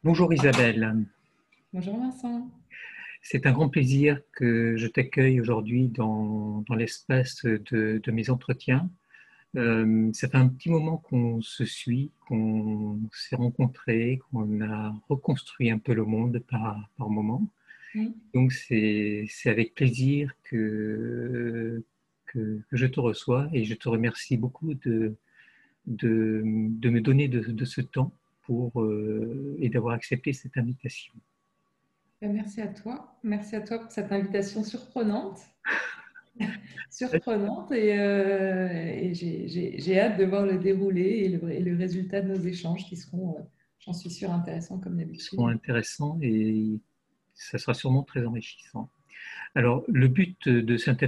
Bonjour Isabelle, Bonjour Vincent. c'est un grand plaisir que je t'accueille aujourd'hui dans l'espace de mes entretiens. Ça fait un petit moment qu'on se suit, qu'on s'est rencontrés, qu'on a reconstruit un peu le monde par moment. Mm. Donc c'est avec plaisir que je te reçois et je te remercie beaucoup de me donner de ce temps et d'avoir accepté cette invitation. Merci à toi. Merci à toi pour cette invitation surprenante. Surprenante et j'ai hâte de voir le déroulé et le résultat de nos échanges qui seront, j'en suis sûre, intéressants comme Seront d'habitude. intéressants et ça sera sûrement très enrichissant. Alors, le but de cette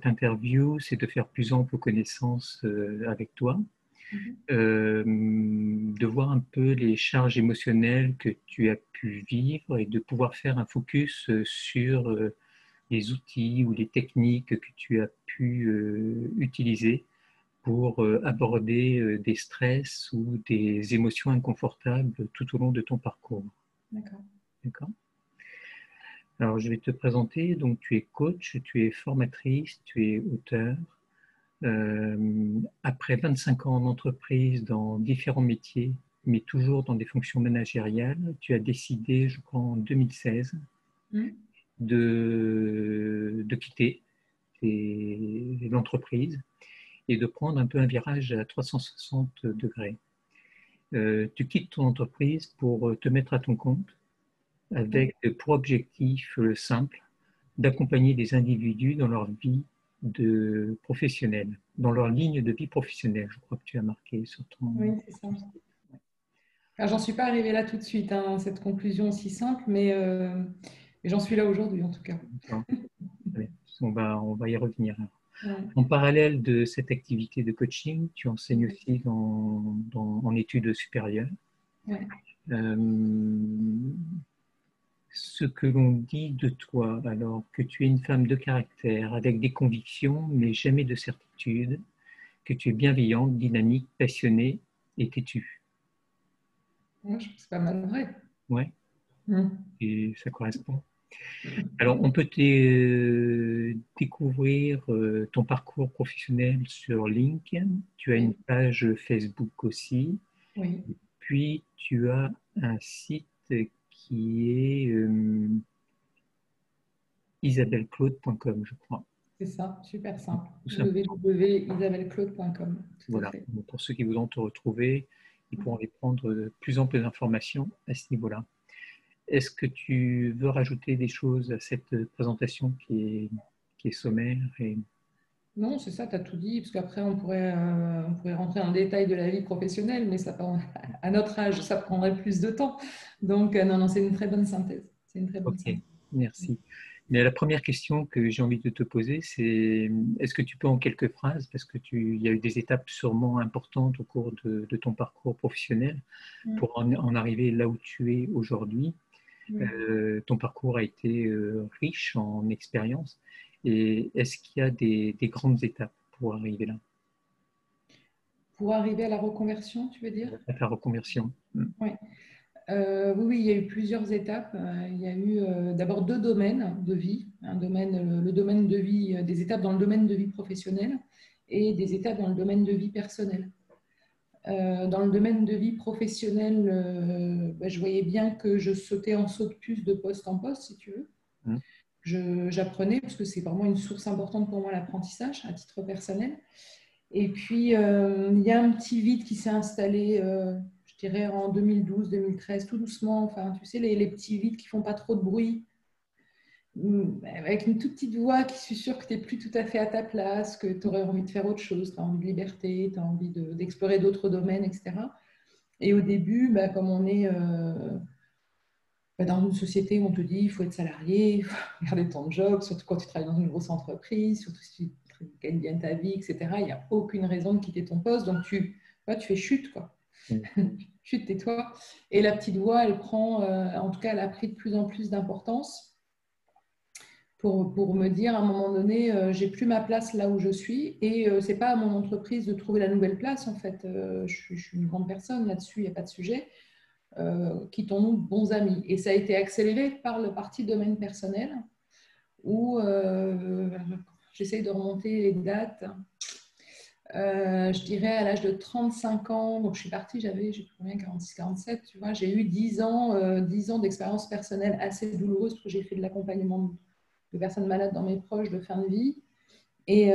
interview, c'est de faire plus ample connaissance avec toi, Mhm. de voir un peu les charges émotionnelles que tu as pu vivre et de pouvoir faire un focus sur les outils ou les techniques que tu as pu utiliser pour aborder des stress ou des émotions inconfortables tout au long de ton parcours. D'accord. D'accord? Alors, je vais te présenter. Donc, tu es coach, tu es formatrice, tu es auteur. Après 25 ans en entreprise dans différents métiers, mais toujours dans des fonctions managériales, tu as décidé, je crois en 2016, Mm. de quitter l'entreprise et de prendre un peu un virage à 360 degrés. Tu quittes ton entreprise pour te mettre à ton compte Oui, avec pour objectif simple d'accompagner des individus dans leur vie de professionnelle, dans leur ligne de vie professionnelle. Je crois que tu as marqué sur ton... oui, c'est ça. Alors, j'en suis pas arrivée là tout de suite, hein, cette conclusion aussi simple, mais j'en suis là aujourd'hui en tout cas. On va y revenir. Ouais. En parallèle de cette activité de coaching, tu enseignes Mhm. aussi en études supérieures. Ouais. Euh, Ce que l'on dit de toi, alors que tu es une femme de caractère, avec des convictions, mais jamais de certitude, que tu es bienveillante, dynamique, passionnée et têtue. Ouais, je trouve que c'est pas mal vrai. Ouais, Mm. et ça correspond. Alors, on peut découvrir ton parcours professionnel sur LinkedIn. Tu as une Oui, page Facebook aussi. oui, Puis, tu as un site qui est isabelleclaude.com, je crois. c'est ça, super simple. Tout simplement. www.isabelleclaude.com, tout à Voilà. fait. Donc, pour ceux qui voudront te retrouver, ils pourront aller prendre de plus amples informations à ce niveau-là. Est-ce que tu veux rajouter des choses à cette présentation qui est sommaire et... Non, c'est ça, tu as tout dit, parce qu'après, on pourrait rentrer en détail de la vie professionnelle, mais à notre âge, ça prendrait plus de temps. Donc, non, non, c'est une très bonne synthèse. C'est une très bonne Ok, synthèse. merci. Mais la première question que j'ai envie de te poser, c'est est-ce que tu peux en quelques phrases, parce que il y a eu des étapes sûrement importantes au cours de ton parcours professionnel Mm. pour en arriver là où tu es aujourd'hui. Oui. Ton parcours a été riche en expérience. Et est-ce qu'il y a des grandes étapes pour arriver là, Pour arriver à la reconversion, tu veux dire? à ta reconversion? Oui. Oui, oui, il y a eu plusieurs étapes. Il y a eu d'abord deux domaines de vie. Le domaine de vie, des étapes dans le domaine de vie professionnelle et des étapes dans le domaine de vie personnelle. Dans le domaine de vie professionnelle, je voyais bien que je sautais en saut de puce de poste en poste, si tu veux. Mm. J'apprenais parce que c'est vraiment une source importante pour moi, l'apprentissage à titre personnel. Et puis, il y a un petit vide qui s'est installé, je dirais, en 2012-2013, tout doucement. Enfin, tu sais, les petits vides qui font pas trop de bruit, avec une toute petite voix qui suis sûre que tu n'es plus tout à fait à ta place, que tu aurais envie de faire autre chose, tu as envie de liberté, tu as envie d'explorer d'autres domaines, etc. Et au début, comme on est dans une société où on te dit il faut être salarié, il faut garder ton job, surtout quand tu travailles dans une grosse entreprise, surtout si tu gagnes bien ta vie, etc. Il n'y a aucune raison de quitter ton poste, donc tu fais chute, quoi. Mm. Chute, tais-toi. Et la petite voix, elle prend, en tout cas, elle a pris de plus en plus d'importance pour me dire à un moment donné, j'ai plus ma place là où je suis et c'est pas à mon entreprise de trouver la nouvelle place en fait. Je suis une grande personne là-dessus, il n'y a pas de sujet. qui tombent bons amis. Et ça a été accéléré par le parti domaine personnel, où j'essaye de remonter les dates. Je dirais à l'âge de 35 ans, donc je suis partie, j'ai combien, 46, 47, tu vois, j'ai eu 10 ans d'expérience personnelle assez douloureuse, parce que j'ai fait de l'accompagnement de personnes malades dans mes proches de fin de vie. Et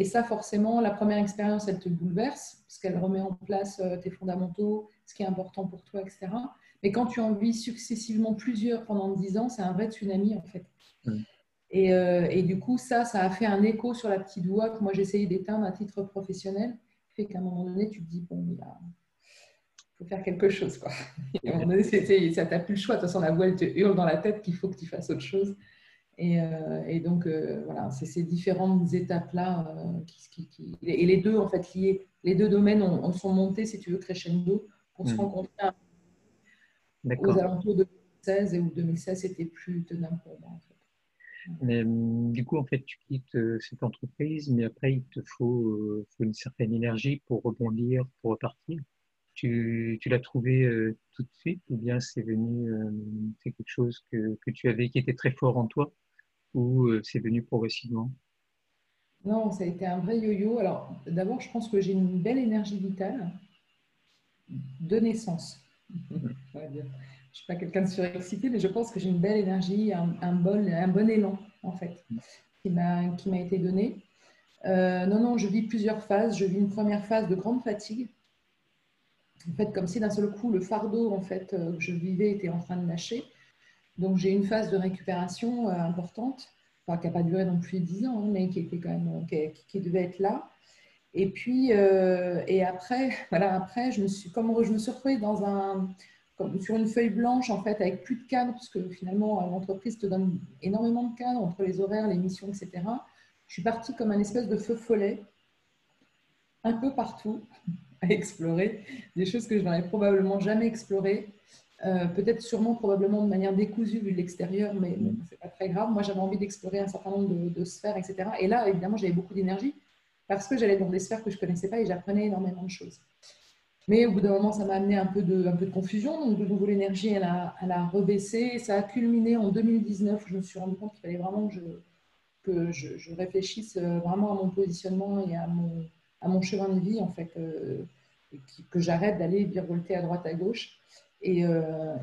ça, forcément, la première expérience, elle te bouleverse, parce qu'elle remet en place tes fondamentaux, ce qui est important pour toi, etc. Mais quand tu en vis successivement plusieurs pendant 10 ans, c'est un vrai tsunami, en fait. Mm. Et du coup, ça a fait un écho sur la petite voix que moi, j'essayais d'éteindre à titre professionnel, qui fait qu'à un moment donné, tu te dis, bon, il faut faire quelque chose, quoi. Et à un moment donné, ça t'a plus le choix. De toute façon, la voix, elle te hurle dans la tête qu'il faut que tu fasses autre chose. Et donc, voilà, c'est ces différentes étapes-là et les deux, en fait, liés. Les deux domaines sont montés, si tu veux, crescendo, pour se rencontrer aux D'accord. alentours de 2016, et où 2016, c'était plus tenable pour moi, en fait. Mais du coup, en fait, tu quittes cette entreprise, mais après, il te faut une certaine énergie pour rebondir, pour repartir. Tu l'as trouvé tout de suite, ou bien c'est quelque chose que tu avais qui était très fort en toi, ou c'est venu progressivement? Non, ça a été un vrai yo-yo. Alors, d'abord, je pense que j'ai une belle énergie vitale de naissance. On va dire. Je ne suis pas quelqu'un de surexcité, mais je pense que j'ai une belle énergie, un bon élan, en fait, qui m'a été donné. Non, je vis plusieurs phases. Je vis une première phase de grande fatigue. En fait, comme si d'un seul coup, le fardeau en fait, que je vivais était en train de lâcher. Donc, j'ai eu une phase de récupération importante, enfin, qui n'a pas duré non plus 10 ans, hein, mais qui était quand même, qui devait être là. Et puis, et après, voilà, après, comme je me suis retrouvée sur une feuille blanche, en fait, avec plus de cadre, parce que finalement, l'entreprise te donne énormément de cadres entre les horaires, les missions, etc. Je suis partie comme un espèce de feu follet, un peu partout, à explorer, des choses que je n'aurais probablement jamais explorées. Peut-être sûrement, probablement de manière décousue vu de l'extérieur, mais bon, c'est pas très grave. Moi, j'avais envie d'explorer un certain nombre de sphères, etc. Et là, évidemment, j'avais beaucoup d'énergie parce que j'allais dans des sphères que je ne connaissais pas et j'apprenais énormément de choses. Mais au bout d'un moment, ça m'a amené un peu de confusion. Donc, de nouveau, l'énergie, elle a rebaissé. Ça a culminé en 2019. Je me suis rendu compte qu'il fallait vraiment que je réfléchisse vraiment à mon positionnement et à mon chemin de vie, en fait, que j'arrête d'aller virevolter à droite, à gauche. Et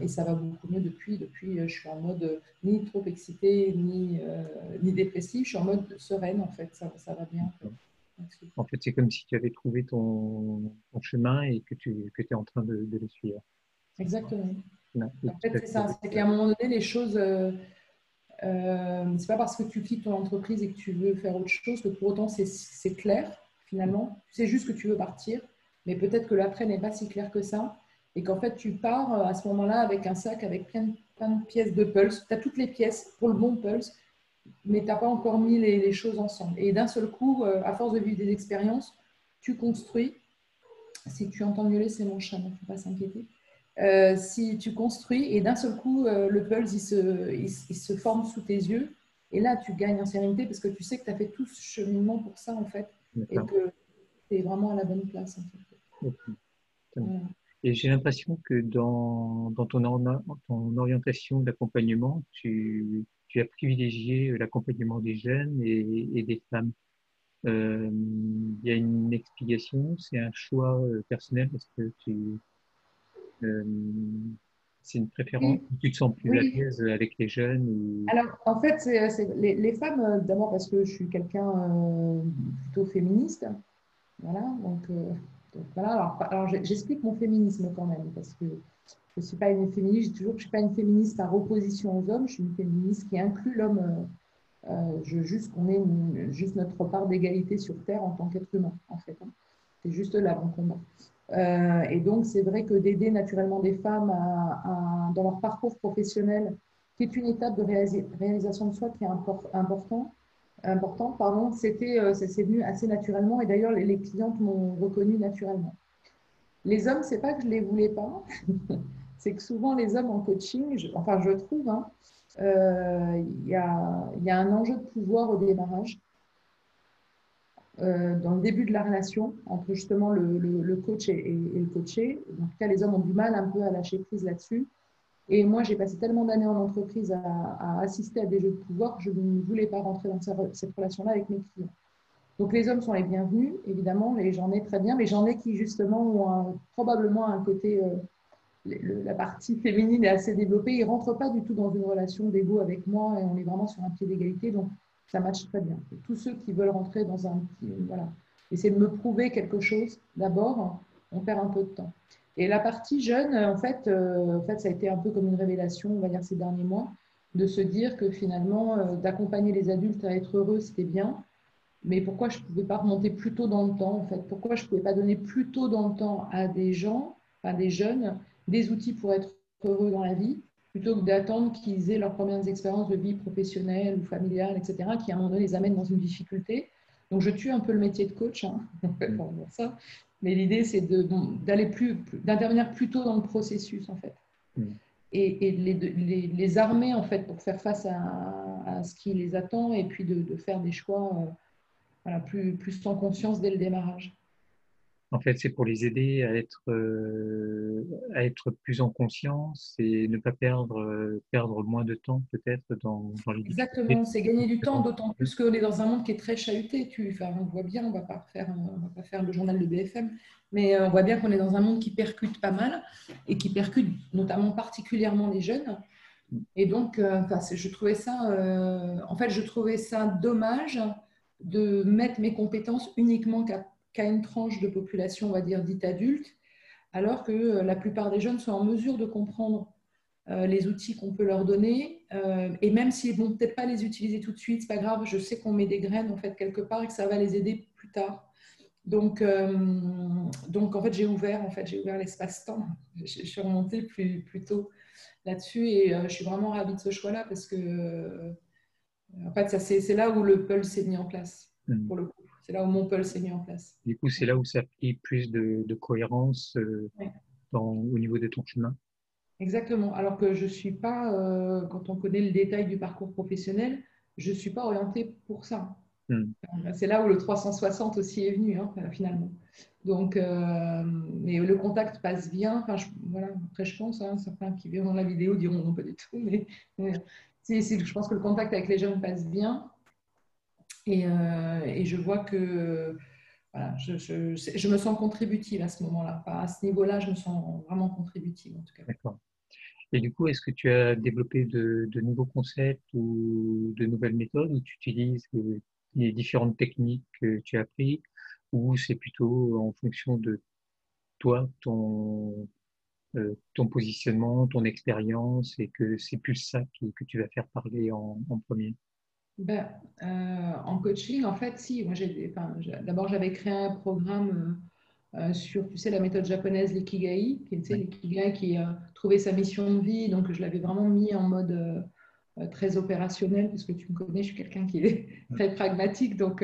ça va beaucoup mieux depuis. Depuis, je suis en mode ni trop excitée, ni dépressive. Je suis en mode sereine, en fait. Ça va bien, en fait. En fait, c'est comme si tu avais trouvé ton chemin et que tu es en train de le suivre. Exactement. Là, c'est En tout fait, à c'est fait ça. C'est qu'à un moment donné, les choses, c'est pas parce que tu quittes ton entreprise et que tu veux faire autre chose que pour autant c'est clair, finalement. Tu sais juste que tu veux partir, mais peut-être que l'après n'est pas si clair que ça. Et qu'en fait, tu pars à ce moment-là avec un sac avec plein de pièces de Pulse. Tu as toutes les pièces pour le bon Pulse, mais tu n'as pas encore mis les choses ensemble. Et d'un seul coup, à force de vivre des expériences, tu construis. Si tu entends miauler, c'est mon chat, il ne faut pas s'inquiéter. Si tu construis et d'un seul coup, le pulse, il se forme sous tes yeux. Et là, tu gagnes en sérénité parce que tu sais que tu as fait tout ce cheminement pour ça, en fait, et d'accord. que tu es vraiment à la bonne place, en fait. Ok. Voilà. Et j'ai l'impression que dans ton orientation d'accompagnement, tu as privilégié l'accompagnement des jeunes et des femmes. Il y a une explication, c'est un choix personnel parce que euh, c'est une préférence, Oui, tu te sens plus à oui. l'aise avec les jeunes ou... Alors, en fait, les femmes, d'abord parce que je suis quelqu'un plutôt féministe. Voilà, donc voilà. Alors, j'explique mon féminisme quand même, parce que je ne suis pas une féministe, je suis pas une féministe par opposition aux hommes, je suis une féministe qui inclut l'homme, juste qu'on ait juste notre part d'égalité sur Terre en tant qu'être humain, en fait, hein. C'est juste là mon combat. Et donc, c'est vrai que d'aider naturellement des femmes dans leur parcours professionnel, qui est une étape de réalisation de soi qui est importante, pardon, c'est venu assez naturellement. Et d'ailleurs, les clientes m'ont reconnu naturellement. Les hommes, c'est pas que je les voulais pas, c'est que souvent les hommes en coaching, je trouve, hein, il y a un enjeu de pouvoir au démarrage. dans le début de la relation entre justement le coach et le coaché. En tout cas, les hommes ont du mal un peu à lâcher prise là-dessus. Et moi, j'ai passé tellement d'années en entreprise à assister à des jeux de pouvoir que je ne voulais pas rentrer dans cette relation-là avec mes clients. Donc, les hommes sont les bienvenus, évidemment, et j'en ai très bien, mais j'en ai qui, justement, ont probablement un côté, la partie féminine est assez développée. Ils ne rentrent pas du tout dans une relation d'ego avec moi et on est vraiment sur un pied d'égalité. Donc, ça matche très bien. Et tous ceux qui veulent rentrer dans un petit. Voilà, essayer de me prouver quelque chose, d'abord, on perd un peu de temps. Et la partie jeune, en fait, ça a été un peu comme une révélation, on va dire, ces derniers mois, de se dire que finalement, d'accompagner les adultes à être heureux, c'était bien, mais pourquoi je ne pouvais pas remonter plus tôt dans le temps, en fait? Pourquoi je ne pouvais pas donner plus tôt dans le temps à des gens, à des jeunes, des outils pour être heureux dans la vie, plutôt que d'attendre qu'ils aient leurs premières expériences de vie professionnelle ou familiale, etc., qui à un moment donné les amènent dans une difficulté. Donc je tue un peu le métier de coach, hein, en fait, pour dire ça. Mais l'idée, c'est d'intervenir plus tôt dans le processus, en fait. Et les armer, en fait, pour faire face à ce qui les attend et puis de faire des choix voilà, plus en conscience dès le démarrage. En fait, c'est pour les aider à être plus en conscience et ne pas perdre moins de temps peut-être dans les difficultés. Exactement, c'est gagner du temps, d'autant plus qu'on est dans un monde qui est très chahuté. Enfin, on voit bien, on va va pas faire le journal de BFM, mais on voit bien qu'on est dans un monde qui percute pas mal et qui percute notamment particulièrement les jeunes. Et donc, en fait, je trouvais ça dommage de mettre mes compétences uniquement qu'à une tranche de population, on va dire, dite adulte, alors que la plupart des jeunes sont en mesure de comprendre les outils qu'on peut leur donner. Et même s'ils ne vont peut-être pas les utiliser tout de suite, c'est pas grave, je sais qu'on met des graines en fait quelque part et que ça va les aider plus tard. Donc en fait, j'ai ouvert l'espace-temps. Je suis remontée plus tôt là-dessus et je suis vraiment ravie de ce choix-là parce que en fait, c'est là où le Pulse s'est mis en place, pour le coup. C'est là où mon Pulse s'est mis en place. Du coup, c'est là où ça a pris plus de cohérence Ouais. au niveau de ton chemin. Exactement. Alors que je ne suis pas, quand on connaît le détail du parcours professionnel, je ne suis pas orientée pour ça. Mm. C'est là où le 360 aussi est venu, hein, finalement. Donc, mais le contact passe bien. Enfin, voilà. Après, je pense, hein, certains qui verront la vidéo diront non, pas du tout. Mais je pense que le contact avec les jeunes passe bien. Et je vois que voilà, je me sens contributive à ce moment-là. À ce niveau-là, je me sens vraiment contributive, en tout cas. D'accord. Et du coup, est-ce que tu as développé de nouveaux concepts ou de nouvelles méthodes où tu utilises les différentes techniques que tu as appris ou c'est plutôt en fonction de toi, ton positionnement, ton expérience et que c'est plus ça que tu vas faire parler en premier? Ben, en coaching, en fait, si. Moi, d'abord, j'avais créé un programme sur, tu sais, la méthode japonaise, l'ikigai, qui, tu sais, Ouais. l'ikigai qui trouvait sa mission de vie. Donc, je l'avais vraiment mis en mode très opérationnel, parce que tu me connais, je suis quelqu'un qui est très pragmatique. Donc,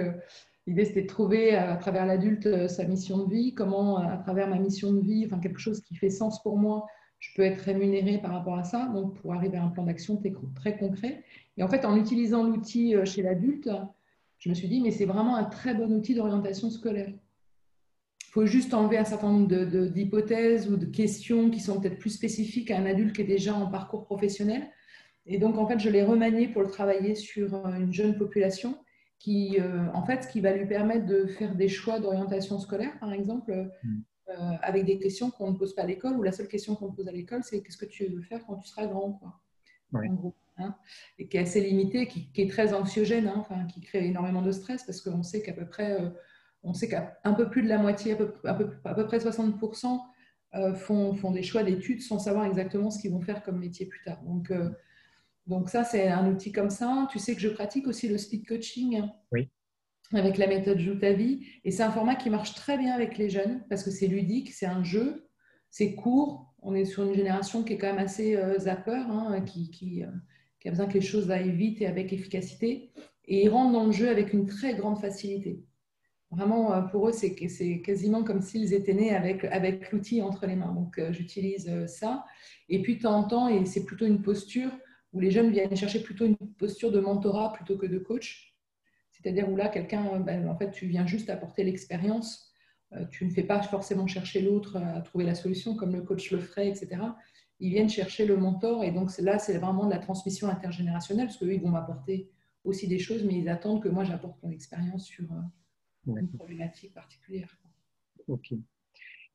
l'idée, c'était de trouver à travers l'adulte sa mission de vie, comment, à travers ma mission de vie, enfin, quelque chose qui fait sens pour moi, je peux être rémunérée par rapport à ça, donc pour arriver à un plan d'action très concret. Et en fait, en utilisant l'outil chez l'adulte, je me suis dit, mais c'est vraiment un très bon outil d'orientation scolaire. Il faut juste enlever un certain nombre d'hypothèses ou de questions qui sont peut-être plus spécifiques à un adulte qui est déjà en parcours professionnel. Et donc, en fait, je l'ai remanié pour le travailler sur une jeune population qui, en fait, ce qui va lui permettre de faire des choix d'orientation scolaire, par exemple, Mm. avec des questions qu'on ne pose pas à l'école, ou la seule question qu'on pose à l'école, c'est qu'est-ce que tu veux faire quand tu seras grand, quoi, Ouais. en gros. Hein, et qui est assez limitée, qui est très anxiogène, hein, enfin, qui crée énormément de stress, parce qu'on sait qu'à peu près, on sait qu'un peu plus de la moitié, à peu près 60%, font des choix d'études sans savoir exactement ce qu'ils vont faire comme métier plus tard. Donc ça, c'est un outil comme ça. Tu sais que je pratique aussi le speed coaching Oui. avec la méthode Joue ta vie. Et c'est un format qui marche très bien avec les jeunes parce que c'est ludique, c'est un jeu, c'est court. On est sur une génération qui est quand même assez zapper, hein, qui a besoin que les choses aillent vite et avec efficacité. Et ils rentrent dans le jeu avec une très grande facilité. Vraiment, pour eux, c'est quasiment comme s'ils étaient nés avec l'outil entre les mains. Donc, j'utilise ça. Et puis, de temps en temps, et c'est plutôt une posture où les jeunes viennent chercher plutôt une posture de mentorat plutôt que de coach. C'est-à-dire où là, quelqu'un, en fait, tu viens juste apporter l'expérience. Tu ne fais pas forcément chercher l'autre à trouver la solution comme le coach le ferait, etc. Ils viennent chercher le mentor. Et donc là, c'est vraiment de la transmission intergénérationnelle parce qu'eux, ils vont m'apporter aussi des choses, mais ils attendent que moi, j'apporte mon expérience sur une D'accord. problématique particulière. Ok.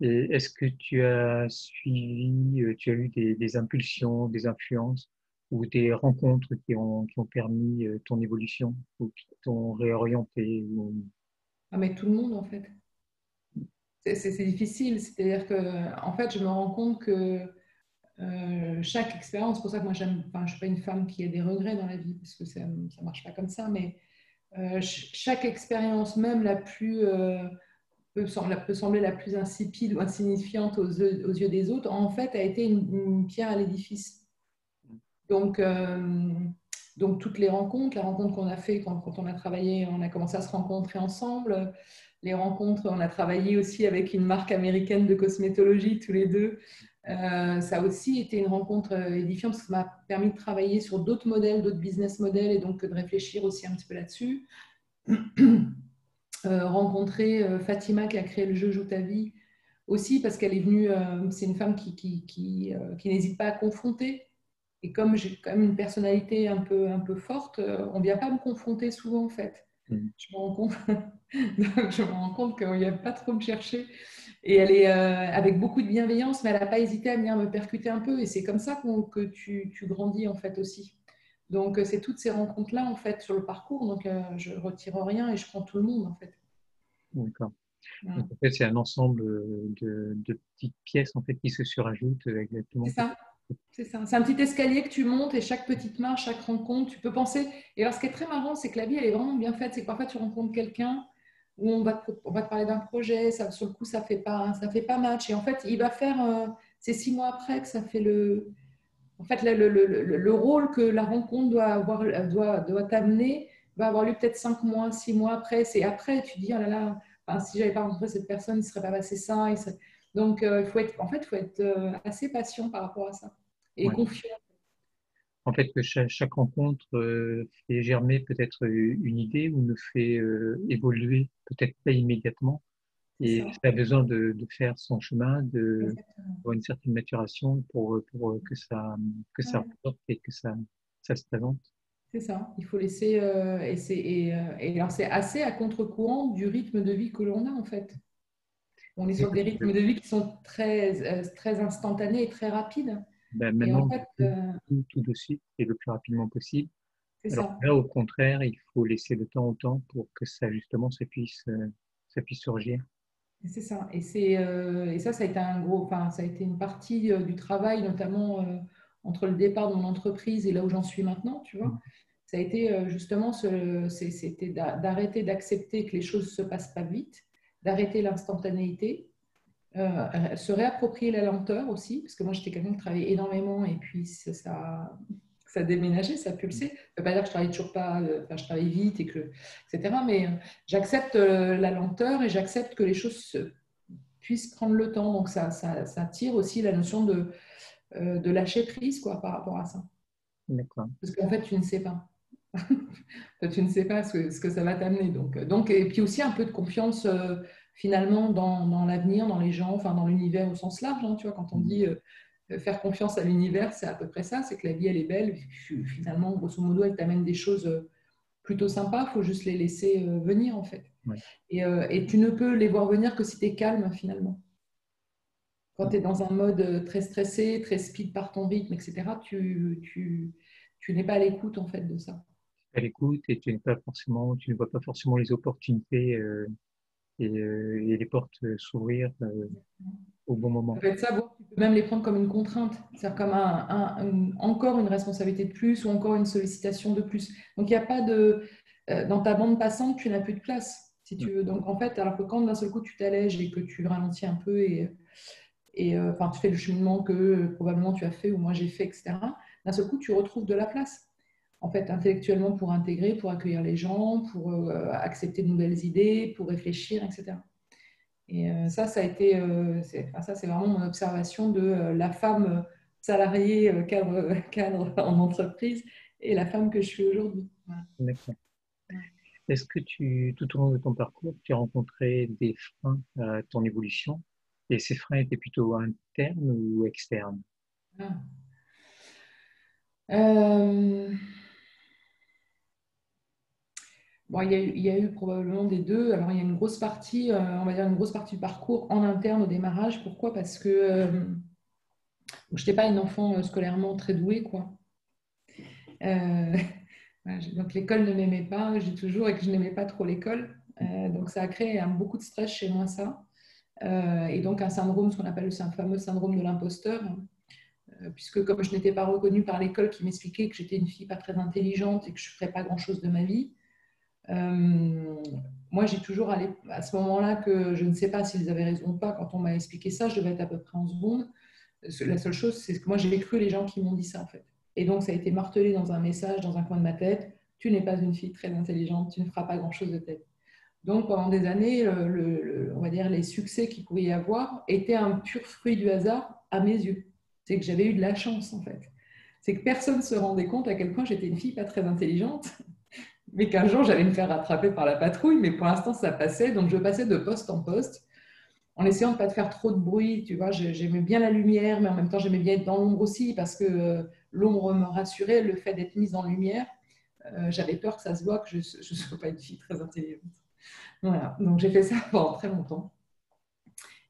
Et est-ce que tu as suivi, tu as eu des impulsions, des influences ou des rencontres qui ont permis ton évolution ou qui t'ont réorienté Ah, mais tout le monde, en fait. C'est difficile. C'est-à-dire que, en fait, je me rends compte que chaque expérience, c'est pour ça que moi, enfin, je ne suis pas une femme qui a des regrets dans la vie, parce que ça ne marche pas comme ça, mais chaque expérience, même la plus, peut sembler la plus insipide ou insignifiante aux yeux des autres, en fait, a été une pierre à l'édifice. Donc, donc, toutes les rencontres, la rencontre qu'on a fait quand on a travaillé, on a commencé à se rencontrer ensemble, les rencontres, on a travaillé aussi avec une marque américaine de cosmétologie tous les deux. Ça a aussi été une rencontre édifiante parce que ça m'a permis de travailler sur d'autres modèles, d'autres business models et donc de réfléchir aussi un petit peu là-dessus. Rencontrer Fatima qui a créé le jeu Joue ta vie aussi parce qu'elle est venue, c'est une femme qui n'hésite pas à confronter. Et comme j'ai quand même une personnalité un peu forte, on ne vient pas me confronter souvent en fait. Mm. Je me rends compte, donc, je me rends compte qu'il n'y a pas trop me chercher. Et elle est avec beaucoup de bienveillance, mais elle n'a pas hésité à venir me percuter un peu. Et c'est comme ça que tu grandis en fait aussi. Donc c'est toutes ces rencontres-là en fait sur le parcours. Donc je retire rien et je prends tout le monde en fait. D'accord. Voilà. Donc, en fait, c'est un ensemble de petites pièces en fait qui se surajoutent C'est exactement. ça. C'est ça. C'est un petit escalier que tu montes et chaque petite marche, chaque rencontre, tu peux penser. Et alors, ce qui est très marrant, c'est que la vie, elle est vraiment bien faite. C'est que parfois, tu rencontres quelqu'un où on va te parler d'un projet, ça, sur le coup, ça fait pas match. Et en fait, il va faire, c'est 6 mois après que ça fait en fait, le rôle que la rencontre doit avoir, doit t'amener va avoir lieu peut-être 5 mois, 6 mois après. C'est après, tu dis, oh là là, enfin, si j'avais pas rencontré cette personne, il ne serait pas passé ça. Donc, en fait, il faut être assez patient par rapport à ça et Ouais. confiant. En fait, que chaque rencontre fait germer peut-être une idée ou nous fait évoluer, peut-être pas immédiatement. C'est Et ça. ça a besoin de faire son chemin, de Exactement. avoir une certaine maturation pour que ça Ouais, porte et que ça se présente. c'est ça. Il faut laisser. Et alors, c'est assez à contre-courant du rythme de vie que l'on a, en fait. On est Oui, sur des parce que, rythmes de vie qui sont très instantanés et très rapides. ben, Et en maintenant, fait, tout de suite et le plus rapidement possible. c'est Alors ça. là, au contraire, il faut laisser le temps au temps pour que ça, justement, ça puisse surgir. C'est ça. Et ça a été un gros, enfin, ça a été une partie du travail, notamment entre le départ de mon entreprise et là où j'en suis maintenant, tu vois. Mm. Ça a été justement, c'était d'arrêter d'accepter que les choses se passent pas vite, d'arrêter l'instantanéité, se réapproprier la lenteur aussi, parce que moi j'étais quelqu'un qui travaillait énormément et puis ça déménageait, ça pulsait. Ça ne veut pas dire que je travaille toujours pas, enfin, je travaille vite etc. Mais j'accepte la lenteur et j'accepte que les choses puissent prendre le temps. Donc ça tire aussi la notion de lâcher prise quoi, par rapport à ça. D'accord. Parce qu'en fait, tu ne sais pas. Tu ne sais pas ce que ça va t'amener. Donc, et puis aussi un peu de confiance finalement dans l'avenir, dans les gens, enfin dans l'univers au sens large. Hein, tu vois, quand on Mm. dit faire confiance à l'univers, c'est à peu près ça. C'est que la vie, elle est belle. Finalement, grosso modo, elle t'amène des choses plutôt sympas. Il faut juste les laisser venir en fait. Ouais. Et tu ne peux les voir venir que si tu es calme finalement. Quand tu es dans un mode très stressé, très speed par ton rythme, etc., tu n'es pas à l'écoute en fait de ça. À l'écoute et tu ne vois pas forcément les opportunités et les portes s'ouvrir au bon Ça moment. peut être ça, voire tu peux même les prendre comme une contrainte, c'est-à-dire comme encore une responsabilité de plus ou encore une sollicitation de plus. Donc il n'y a pas de... dans ta bande passante, tu n'as plus de place, si Mm. tu veux. Donc en fait, alors que quand d'un seul coup tu t'allèges et que tu ralentis un peu et enfin, tu fais le cheminement que probablement tu as fait ou moi j'ai fait, etc., d'un seul coup tu retrouves de la place. En fait, intellectuellement pour intégrer, pour accueillir les gens, pour accepter de nouvelles idées, pour réfléchir, etc. Et ça a été, enfin, ça c'est vraiment mon observation de la femme salariée cadre en entreprise et la femme que je suis aujourd'hui. Voilà. D'accord. Est-ce que tout au long de ton parcours, tu as rencontré des freins à ton évolution et ces freins étaient plutôt internes ou externes? Ah. Euh, Bon, il y a eu probablement des deux. Alors, il y a une grosse partie, on va dire une grosse partie du parcours en interne au démarrage. Pourquoi? Parce que je n'étais pas une enfant scolairement très douée, quoi. Euh, voilà, donc, l'école ne m'aimait pas. Je dis toujours et que je n'aimais pas trop l'école. Donc, ça a créé beaucoup de stress chez moi, ça. Et donc, un syndrome, ce qu'on appelle un fameux syndrome de l'imposteur, puisque comme je n'étais pas reconnue par l'école qui m'expliquait que j'étais une fille pas très intelligente et que je ne ferais pas grand-chose de ma vie. Euh, Moi, j'ai toujours allé à ce moment-là que je ne sais pas s'ils avaient raison ou pas. Quand on m'a expliqué ça, je devais être à peu près en seconde. La seule chose, c'est que moi, j'ai cru les gens qui m'ont dit ça, en fait. Et donc, ça a été martelé dans un message, dans un coin de ma tête. Tu n'es pas une fille très intelligente, tu ne feras pas grand-chose de tête. Donc, pendant des années, on va dire les succès qu'il pouvait y avoir étaient un pur fruit du hasard à mes yeux. C'est que j'avais eu de la chance, en fait. C'est que personne ne se rendait compte à quel point j'étais une fille pas très intelligente mais qu'un jour j'allais me faire rattraper par la patrouille, mais pour l'instant ça passait, donc je passais de poste en poste en essayant de ne pas faire trop de bruit, tu vois, j'aimais bien la lumière, mais en même temps j'aimais bien être dans l'ombre aussi, parce que l'ombre me rassurait, le fait d'être mise en lumière, j'avais peur que ça se voit que je ne sois pas une fille très intelligente. Voilà, donc j'ai fait ça pendant très longtemps.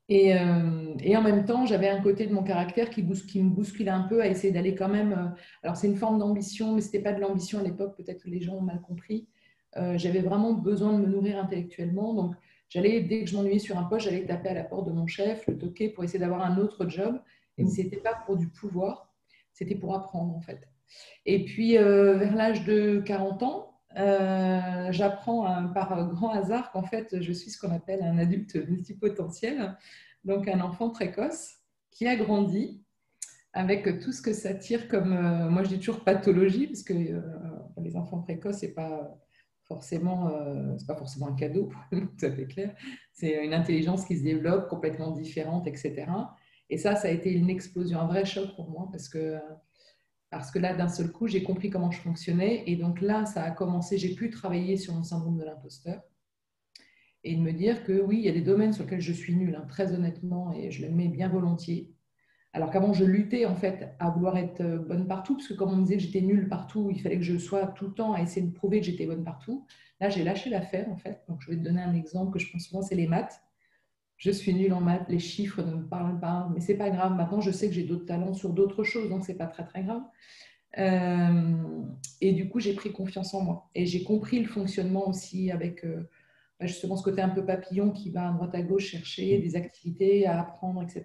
Et en même temps, j'avais un côté de mon caractère qui me bousculait un peu à essayer d'aller quand même. Alors, c'est une forme d'ambition, mais ce n'était pas de l'ambition à l'époque, peut-être que les gens ont mal compris. J'avais vraiment besoin de me nourrir intellectuellement. Donc, dès que je m'ennuyais sur un poste, j'allais taper à la porte de mon chef, le toquer pour essayer d'avoir un autre job. Et ce n'était pas pour du pouvoir, c'était pour apprendre, en fait. Et puis, vers l'âge de 40 ans, j'apprends par grand hasard qu'en fait, je suis ce qu'on appelle un adulte multipotentiel, donc un enfant précoce qui a grandi avec tout ce que ça tire comme, moi je dis toujours pathologie, parce que les enfants précoces, c'est pas forcément un cadeau, pour nous, tout à fait clair. C'est une intelligence qui se développe complètement différente, etc. Et ça a été une explosion, un vrai choc pour moi, parce que là, d'un seul coup, j'ai compris comment je fonctionnais. Et donc là, ça a commencé, j'ai pu travailler sur mon syndrome de l'imposteur et de me dire que oui, il y a des domaines sur lesquels je suis nulle, hein, très honnêtement, et je le mets bien volontiers. Alors qu'avant, je luttais en fait à vouloir être bonne partout, parce que comme on me disait que j'étais nulle partout, il fallait que je sois tout le temps à essayer de prouver que j'étais bonne partout. Là, j'ai lâché l'affaire en fait. Donc, je vais te donner un exemple que je pense souvent, c'est les maths. Je suis nulle en maths, les chiffres ne me parlent pas, mais c'est pas grave. Maintenant, je sais que j'ai d'autres talents sur d'autres choses, donc c'est pas très très grave. Euh, et du coup, j'ai pris confiance en moi. Et j'ai compris le fonctionnement aussi avec justement ce côté un peu papillon qui va à droite à gauche chercher des activités à apprendre, etc.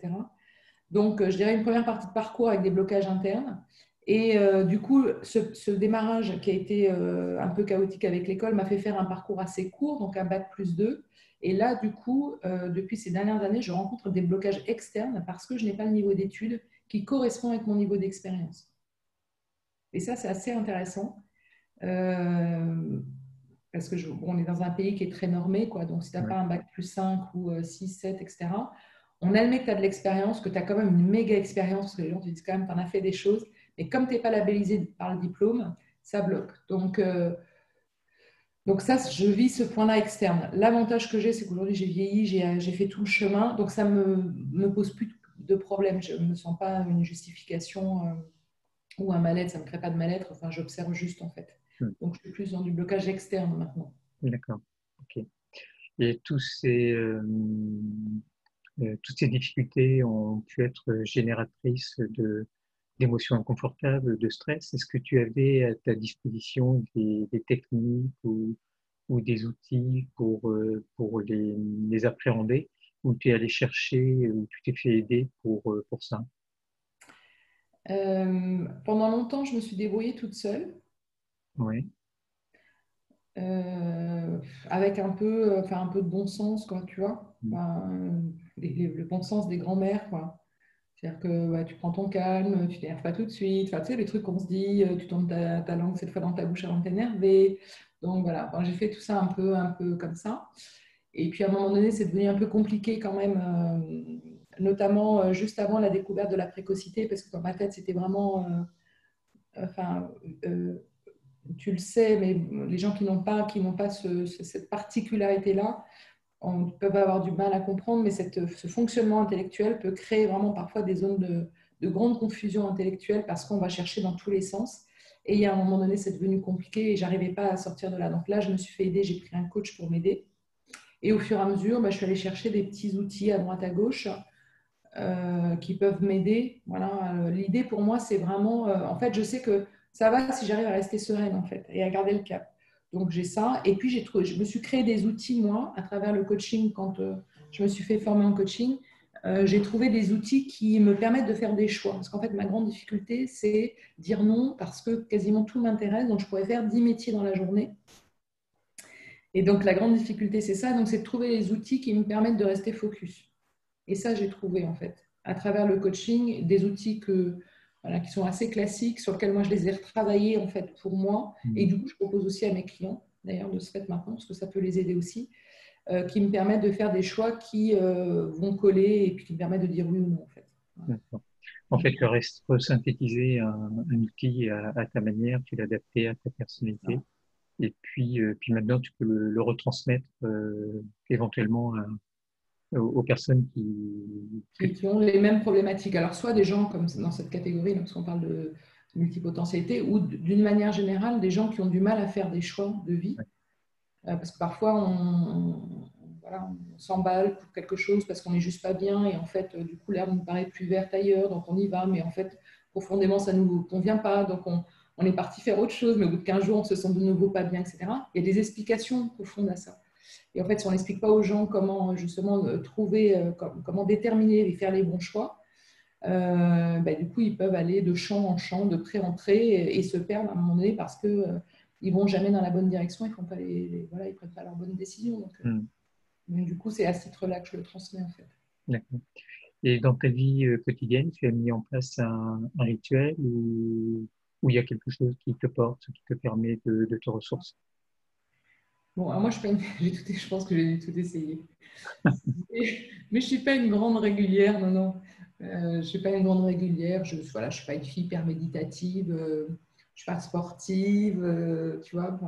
Donc, je dirais une première partie de parcours avec des blocages internes. Et du coup, ce démarrage qui a été un peu chaotique avec l'école m'a fait faire un parcours assez court, donc un bac plus 2. Et là, du coup, depuis ces dernières années, je rencontre des blocages externes parce que je n'ai pas le niveau d'études qui correspond avec mon niveau d'expérience. Et ça, c'est assez intéressant. Euh, Parce que on est dans un pays qui est très normé, quoi. Donc, si tu n'as Ouais. pas un bac plus 5 ou 6, 7, etc., on admet que tu as de l'expérience, que tu as quand même une méga expérience, parce que les gens te disent quand même que tu en as fait des choses, mais comme tu n'es pas labellisé par le diplôme, ça bloque. Donc ça, je vis ce point-là externe. L'avantage que j'ai, c'est qu'aujourd'hui, j'ai vieilli, j'ai fait tout le chemin, donc ça me pose plus de problème. Je ne me sens pas une justification ou un mal-être, ça ne me crée pas de mal-être, enfin, j'observe juste en fait. Hmm. Donc, je suis plus dans du blocage externe maintenant. D'accord. Ok. Et toutes ces difficultés ont pu être génératrices d'émotions inconfortables, de stress. Est-ce que tu avais à ta disposition des techniques ou des outils pour les appréhender, ou tu es allé chercher, ou tu t'es fait aider pour ça? Pendant longtemps, je me suis débrouillée toute seule, Oui. euh, avec un peu de bon sens, quoi, tu vois. Enfin, le bon sens des grands-mères, quoi. C'est-à-dire que ouais, tu prends ton calme, tu t'énerves pas tout de suite. Enfin, tu sais, les trucs qu'on se dit, tu tournes ta langue cette fois dans ta bouche avant de t'énerver. Donc voilà, enfin, j'ai fait tout ça un peu comme ça. Et puis à un moment donné, c'est devenu un peu compliqué quand même, notamment juste avant la découverte de la précocité, parce que dans ma tête, c'était vraiment enfin, euh, tu le sais, mais les gens qui n'ont pas cette particularité-là, on peut avoir du mal à comprendre, mais ce fonctionnement intellectuel peut créer vraiment parfois des zones de grande confusion intellectuelle parce qu'on va chercher dans tous les sens. Et à un moment donné, c'est devenu compliqué et j'arrivais pas à sortir de là. Donc là, je me suis fait aider, j'ai pris un coach pour m'aider. Et au fur et à mesure, je suis allée chercher des petits outils à droite à gauche qui peuvent m'aider. Voilà. L'idée pour moi, c'est vraiment, en fait, je sais que ça va si j'arrive à rester sereine en fait et à garder le cap. Donc j'ai ça. Et puis je me suis créé des outils moi à travers le coaching quand je me suis fait former en coaching. J'ai trouvé des outils qui me permettent de faire des choix. Parce qu'en fait, ma grande difficulté, c'est dire non parce que quasiment tout m'intéresse. Donc je pourrais faire 10 métiers dans la journée. Et donc la grande difficulté, c'est ça. Donc c'est de trouver les outils qui me permettent de rester focus. Et ça, j'ai trouvé, en fait, à travers le coaching, des outils voilà, qui sont assez classiques, sur lesquels moi, je les ai retravaillés, en fait, pour moi. Et du coup, je propose aussi à mes clients, d'ailleurs, de ce fait maintenant, parce que ça peut les aider aussi, qui me permettent de faire des choix qui vont coller et puis qui me permettent de dire oui ou non, en fait. Voilà. D'accord. En fait, tu restes synthétiser un outil à ta manière, tu l'adapter à ta personnalité. Et puis maintenant, tu peux le retransmettre éventuellement aux personnes Qui ont les mêmes problématiques. Alors, soit des gens comme dans cette catégorie, parce qu'on parle de multipotentialité, ou d'une manière générale, des gens qui ont du mal à faire des choix de vie. Parce que parfois, voilà, on s'emballe pour quelque chose parce qu'on n'est juste pas bien et en fait, du coup, l'herbe nous paraît plus verte ailleurs, donc on y va, mais en fait, profondément, ça ne nous convient pas, donc on est parti faire autre chose, mais au bout de 15 jours, on se sent de nouveau pas bien, etc. Il y a des explications profondes à ça. Et en fait, si on n'explique pas aux gens comment justement trouver, comment déterminer et faire les bons choix, du coup, ils peuvent aller de champ en champ, de pré en pré et se perdre à un moment donné parce que ils vont jamais dans la bonne direction, ils font pas voilà, ils prennent pas leurs bonnes décisions. Donc, du coup, c'est à ce titre-là que je le transmets en fait. d'accord. Et dans ta vie quotidienne, tu as mis en place un rituel où il y a quelque chose qui te porte, qui te permet de te ressourcer. Bon, alors moi, je, suis pas une... je pense que j'ai tout essayé. Mais je ne suis pas une grande régulière, non, non. Je ne suis pas une grande régulière. Voilà, je ne suis pas une fille hyper méditative. Je ne suis pas sportive. Tu vois,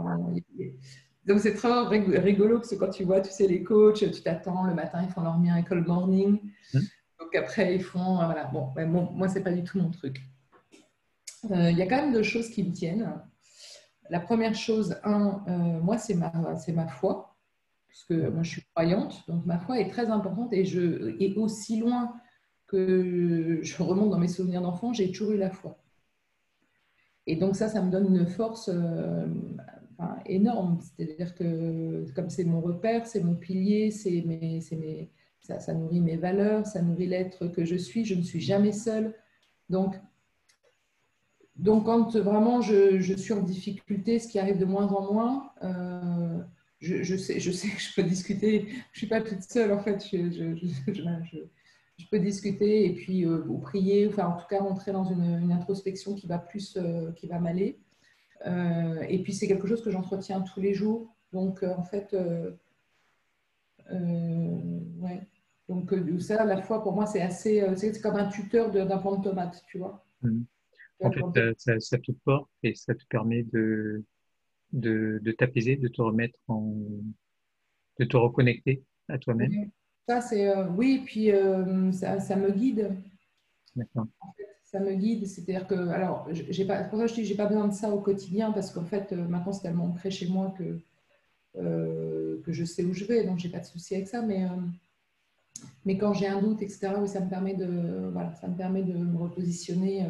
donc c'est très rigolo parce que quand tu vois, tu sais, les coachs, tu t'attends, le matin, ils font leur miracle morning. Hmm. Donc après, ils font, voilà, bon, moi, ce n'est pas du tout mon truc. Il y a quand même deux choses qui me tiennent. La première chose, moi, c'est ma foi, puisque moi, je suis croyante. Donc, ma foi est très importante et aussi loin que je remonte dans mes souvenirs d'enfant, j'ai toujours eu la foi. Et donc ça me donne une force énorme. C'est-à-dire que comme c'est mon repère, c'est mon pilier, ça nourrit mes valeurs, ça nourrit l'être que je ne suis jamais seule. Donc quand vraiment je suis en difficulté, ce qui arrive de moins en moins, je sais que je peux discuter. Je ne suis pas toute seule, en fait. Je peux discuter et puis ou prier, enfin en tout cas rentrer dans une introspection qui va qui va m'aller. Et puis c'est quelque chose que j'entretiens tous les jours. Donc en fait, ouais. Donc ça, à la fois pour moi, c'est comme un tuteur d'un plant de tomate, tu vois. Hmm. En fait, ça te porte et ça te permet de t'apaiser, de te remettre de te reconnecter à toi-même. Oui, ça c'est oui, puis ça me guide. D'accord. Ça me guide, c'est-à-dire que alors j'ai pas, c'est pour ça que je dis que j'ai pas besoin de ça au quotidien parce qu'en fait maintenant c'est tellement ancré chez moi que je sais où je vais, donc j'ai pas de souci avec ça. Mais quand j'ai un doute, etc., oui, ça me permet ça me permet de me repositionner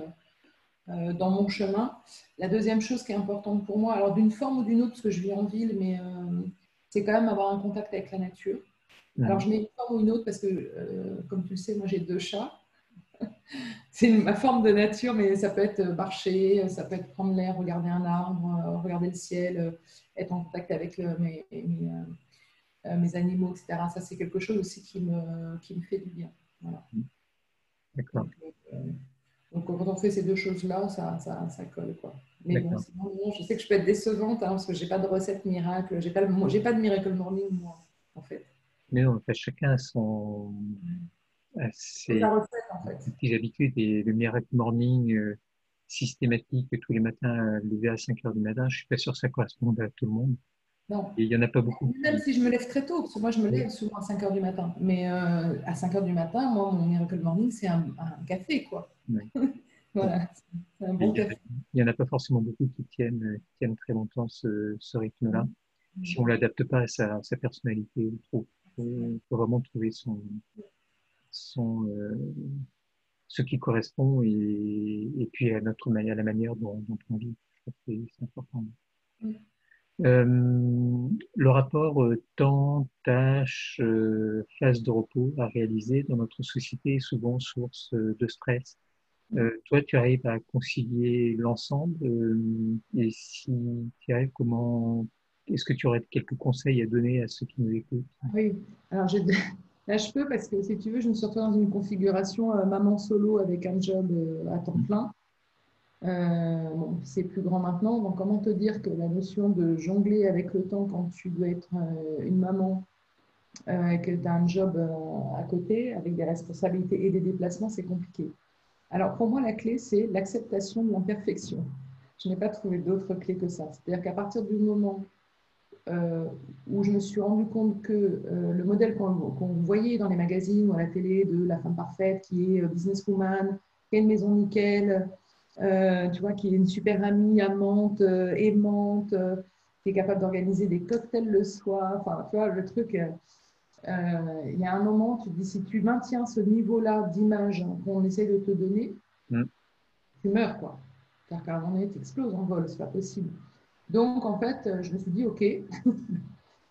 dans mon chemin. La deuxième chose qui est importante pour moi, alors d'une forme ou d'une autre, parce que je vis en ville, mais c'est quand même avoir un contact avec la nature. Alors Mhm. je mets une forme ou une autre parce que, comme tu le sais, moi j'ai deux chats. C'est ma forme de nature, mais ça peut être marcher, ça peut être prendre l'air, regarder un arbre, regarder le ciel, être en contact avec mes animaux, etc. Ça, c'est quelque chose aussi qui me fait du bien. Voilà. D'accord. Donc, quand on fait ces deux choses-là, ça colle, quoi. Mais bon, D'accord. sinon, je sais que je peux être décevante parce que je n'ai pas de recette miracle. J'ai pas de miracle morning, moi, en fait. Mais non, en fait, chacun a C'est ta ses recette, en fait. petites habitudes et le miracle morning, systématique tous les matins, lever à 5 heures du matin, je suis pas sûr que ça corresponde à tout le monde. Non. Et il y en a pas beaucoup Même qui. si je me lève très tôt, parce que moi je me Oui, lève souvent à 5 heures du matin. Mais à 5 heures du matin, moi, mon Miracle Morning, c'est un café, quoi. oui. Bon. Voilà, c'est un Et bon café. il y en a pas forcément beaucoup qui tiennent très longtemps ce rythme-là. Si on l'adapte pas à sa personnalité, je trouve. Faut vraiment trouver son, ce qui correspond et puis à notre manière, la manière dont on vit. Je crois que c'est important. Le rapport temps, tâche, phase de repos à réaliser dans notre société est souvent source de stress. Toi, tu arrives à concilier l'ensemble et si tu y arrives, comment est-ce que tu aurais quelques conseils à donner à ceux qui nous écoutent? Oui, alors là je peux parce que si tu veux, je me suis retrouvée dans une configuration maman solo avec un job à temps plein. Bon, c'est plus grand maintenant, donc comment te dire que la notion de jongler avec le temps quand tu dois être une maman et que tu as un job à côté avec des responsabilités et des déplacements, c'est compliqué. Alors pour moi, la clé, c'est l'acceptation de l'imperfection. Je n'ai pas trouvé d'autre clé que ça. C'est-à-dire qu'à partir du moment euh, où je me suis rendu compte que le modèle qu'on voyait dans les magazines ou à la télé de la femme parfaite qui est businesswoman, qui a une maison nickel, tu vois, qui est une super amie, amante, aimante, qui est capable d'organiser des cocktails le soir, enfin, tu vois, le truc, il y a un moment, tu te dis, si tu maintiens ce niveau-là d'image qu'on essaie de te donner, Mm. tu meurs, quoi. C'est-à-dire qu'à un moment donné, tu exploses en vol, c'est pas possible. Donc, en fait, je me suis dit, OK,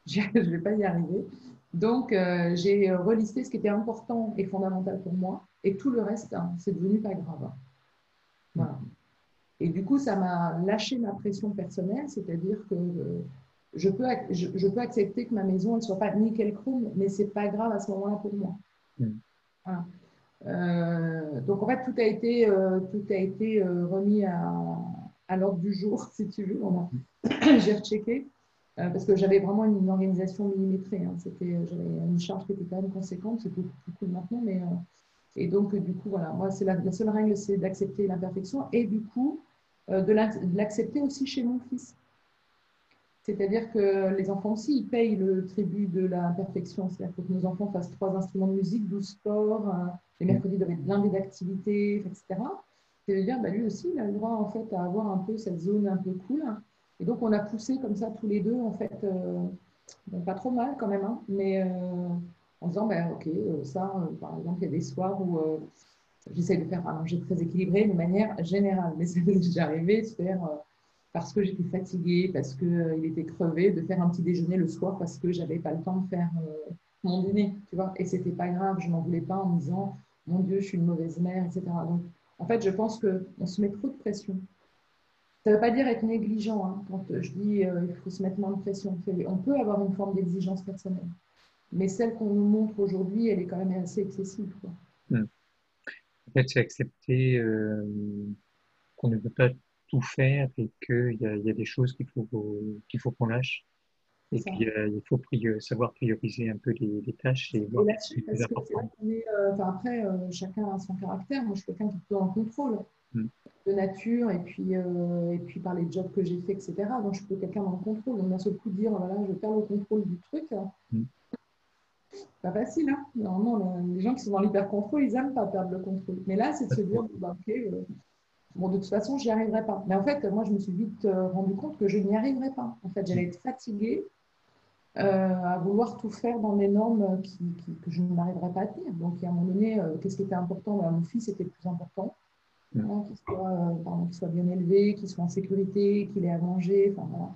je ne vais pas y arriver. Donc, j'ai relisté ce qui était important et fondamental pour moi. Et tout le reste, hein, c'est devenu pas grave. Voilà. Et du coup, ça m'a lâché ma pression personnelle, c'est-à-dire que je peux accepter que ma maison ne soit pas nickel chrome, mais c'est pas grave à ce moment-là pour moi. Mm. Voilà. Donc en fait, tout a été remis à l'ordre du jour, si tu veux. J'ai rechecké parce que j'avais vraiment une organisation millimétrée. Hein. J'avais une charge qui était quand même conséquente, c'est beaucoup plus cool maintenant, mais et donc du coup voilà, moi c'est la seule règle, c'est d'accepter l'imperfection et du coup de l'accepter aussi chez mon fils. C'est-à-dire que les enfants aussi, ils payent le tribut de la perfection. C'est-à-dire qu'il faut que nos enfants fassent 3 instruments de musique, 12 sports, les Mm. mercredis doivent être blindés d'activités, etc. C'est-à-dire, bah, lui aussi, il a le droit en fait, à avoir un peu cette zone un peu cool. Et donc, on a poussé comme ça tous les deux, en fait, bon, pas trop mal quand même, hein, mais en disant, bah, OK, ça, par exemple, il y a des soirs où j'essaie de faire un manger très équilibré de manière générale. Mais ça m'est déjà arrivé de faire parce que j'étais fatiguée, parce qu'il était crevé, de faire un petit déjeuner le soir parce que j'avais pas le temps de faire mon dîner, tu vois. Et c'était pas grave, je m'en voulais pas en me disant, mon Dieu, je suis une mauvaise mère, etc. Donc, en fait, je pense qu'on se met trop de pression. Ça ne veut pas dire être négligent, hein, quand je dis il faut se mettre moins de pression. On peut avoir une forme d'exigence personnelle, mais celle qu'on nous montre aujourd'hui, elle est quand même assez excessive, quoi. Mm. En fait, c'est accepter qu'on ne peut pas tout faire et qu'il y a des choses qu'il faut qu'on lâche. C'est Et ça. puis, il faut savoir prioriser un peu les tâches et Et voir ce qui là-dessus, est plus parce que c'est vrai important. qu'on est, enfin, après, chacun a son caractère. Moi, je suis quelqu'un qui est plutôt en contrôle Mm. de nature, et puis par les jobs que j'ai fait, etc. Donc, je suis plutôt quelqu'un dans le contrôle. Donc, d'un seul coup, dire, voilà, je perds le contrôle du truc, Mm. pas facile, hein. Normalement, les gens qui sont dans l'hyper-contrôle, ils n'aiment pas perdre le contrôle. Mais là, c'est de Pas se dire, trop. bah, OK, bon, de toute façon, j'y arriverai pas. Mais en fait, moi, je me suis vite rendu compte que je n'y arriverais pas. En fait, Mm. j'allais être fatiguée à vouloir tout faire dans des normes que je n'arriverais pas à tenir. Donc, à un moment donné, qu'est-ce qui était important? Ben, mon fils était le plus important. Mm. Hein, qu'il soit bien élevé, qu'il soit en sécurité, qu'il ait à manger. Enfin, voilà.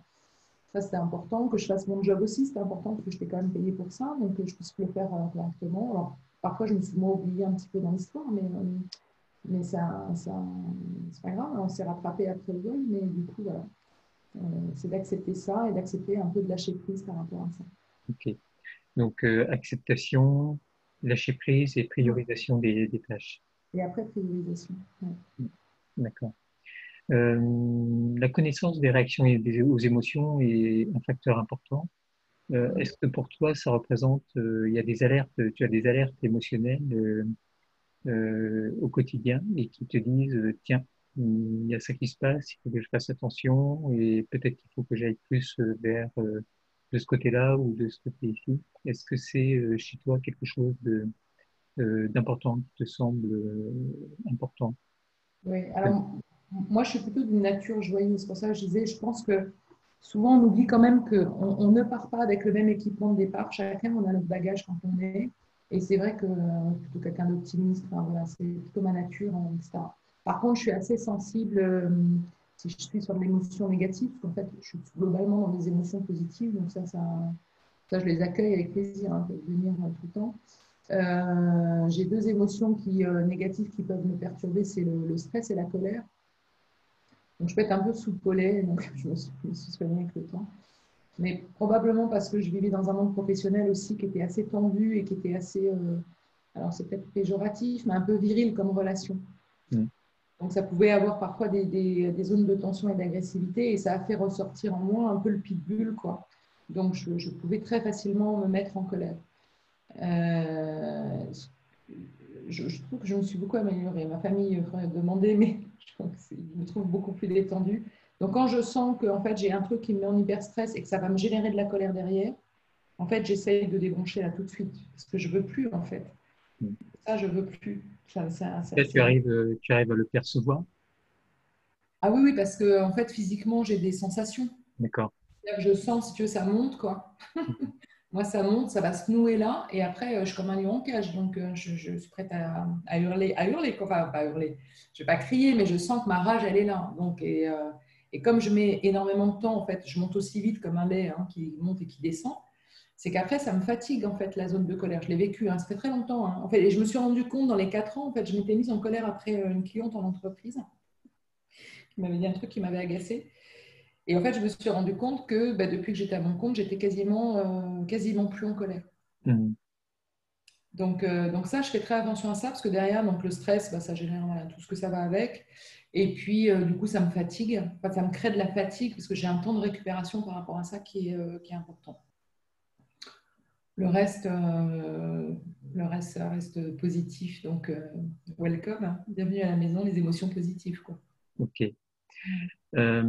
Ça, c'était important. Que je fasse mon job aussi, c'était important parce que je t'ai quand même payé pour ça. Donc, que je puisse le faire correctement. Alors, parfois, je me suis moi oubliée un petit peu dans l'histoire, mais c'est pas grave. On s'est rattrapé après le vol. Mais du coup, voilà. C'est d'accepter ça et d'accepter un peu de lâcher prise par rapport à ça. Ok. Donc, acceptation, lâcher prise et priorisation des tâches. Et après, priorisation. Ouais. Mm. D'accord. La connaissance des réactions aux émotions est un facteur important. Est-ce que pour toi, ça représente, il y a des alertes, tu as des alertes émotionnelles au quotidien et qui te disent, tiens, il y a ça qui se passe, il faut que je fasse attention et peut-être qu'il faut que j'aille plus vers de ce côté-là ou de ce côté-ci. Est-ce que c'est chez toi quelque chose d'important qui te semble important? Oui, alors moi je suis plutôt d'une nature joyeuse. C'est pour ça que je disais, je pense que souvent on oublie quand même qu'on ne part pas avec le même équipement de départ. Chacun, on a notre bagage quand on est. Et c'est vrai que plutôt quelqu'un d'optimiste, enfin, voilà, c'est plutôt ma nature, etc. Par contre, je suis assez sensible si je suis sur de l'émotion négative, parce qu'en fait, je suis globalement dans des émotions positives. Donc ça je les accueille avec plaisir, hein, de venir tout le temps. J'ai deux émotions négatives qui peuvent me perturber, c'est le stress et la colère. Donc, je peux être un peu sous le collet, donc je me suis soignée avec le temps. Mais probablement parce que je vivais dans un monde professionnel aussi qui était assez tendu et qui était assez, alors c'est peut-être péjoratif, mais un peu viril comme relation. Mm. Donc, ça pouvait avoir parfois des zones de tension et d'agressivité et ça a fait ressortir en moi un peu le pitbull, quoi. Donc, je pouvais très facilement me mettre en colère. Euh, je trouve que je me suis beaucoup améliorée. Ma famille ferait demander, mais je me trouve beaucoup plus détendue. Donc, quand je sens que en fait, j'ai un truc qui me met en hyper stress et que ça va me générer de la colère derrière, en fait, j'essaye de débrancher là tout de suite parce que je veux plus, en fait. Mm. Ça, je veux plus. Là, tu arrives à le percevoir, Ah oui, oui, parce que en fait, physiquement, j'ai des sensations. d'accord. C'est-à-dire que je sens, si tu veux, ça monte, quoi. Moi, ça monte, ça va se nouer là, et après, je suis comme un lion en cage, donc je suis prête à hurler, quoi. Enfin, pas hurler, je vais pas crier, mais je sens que ma rage, elle est là. Donc, et comme je mets énormément de temps, en fait, je monte aussi vite comme un lait hein, qui monte et qui descend, c'est qu'après, ça me fatigue, en fait, la zone de colère. Je l'ai vécu, hein, ça fait très longtemps. Hein. En fait, et je me suis rendu compte dans les 4 ans, en fait, je m'étais mise en colère après une cliente en entreprise qui m'avait dit un truc qui m'avait agacée. Et en fait, je me suis rendu compte que bah, depuis que j'étais à mon compte, j'étais quasiment plus en colère. Mm. Donc ça, je fais très attention à ça parce que derrière, donc le stress, bah, ça génère voilà, tout ce que ça va avec. Et puis, du coup, ça me fatigue. Enfin, ça me crée de la fatigue parce que j'ai un temps de récupération par rapport à ça qui est important. Le reste, euh, le reste, ça reste positif. Donc, welcome, hein. Bienvenue à la maison, les émotions positives, quoi. Ok. Euh,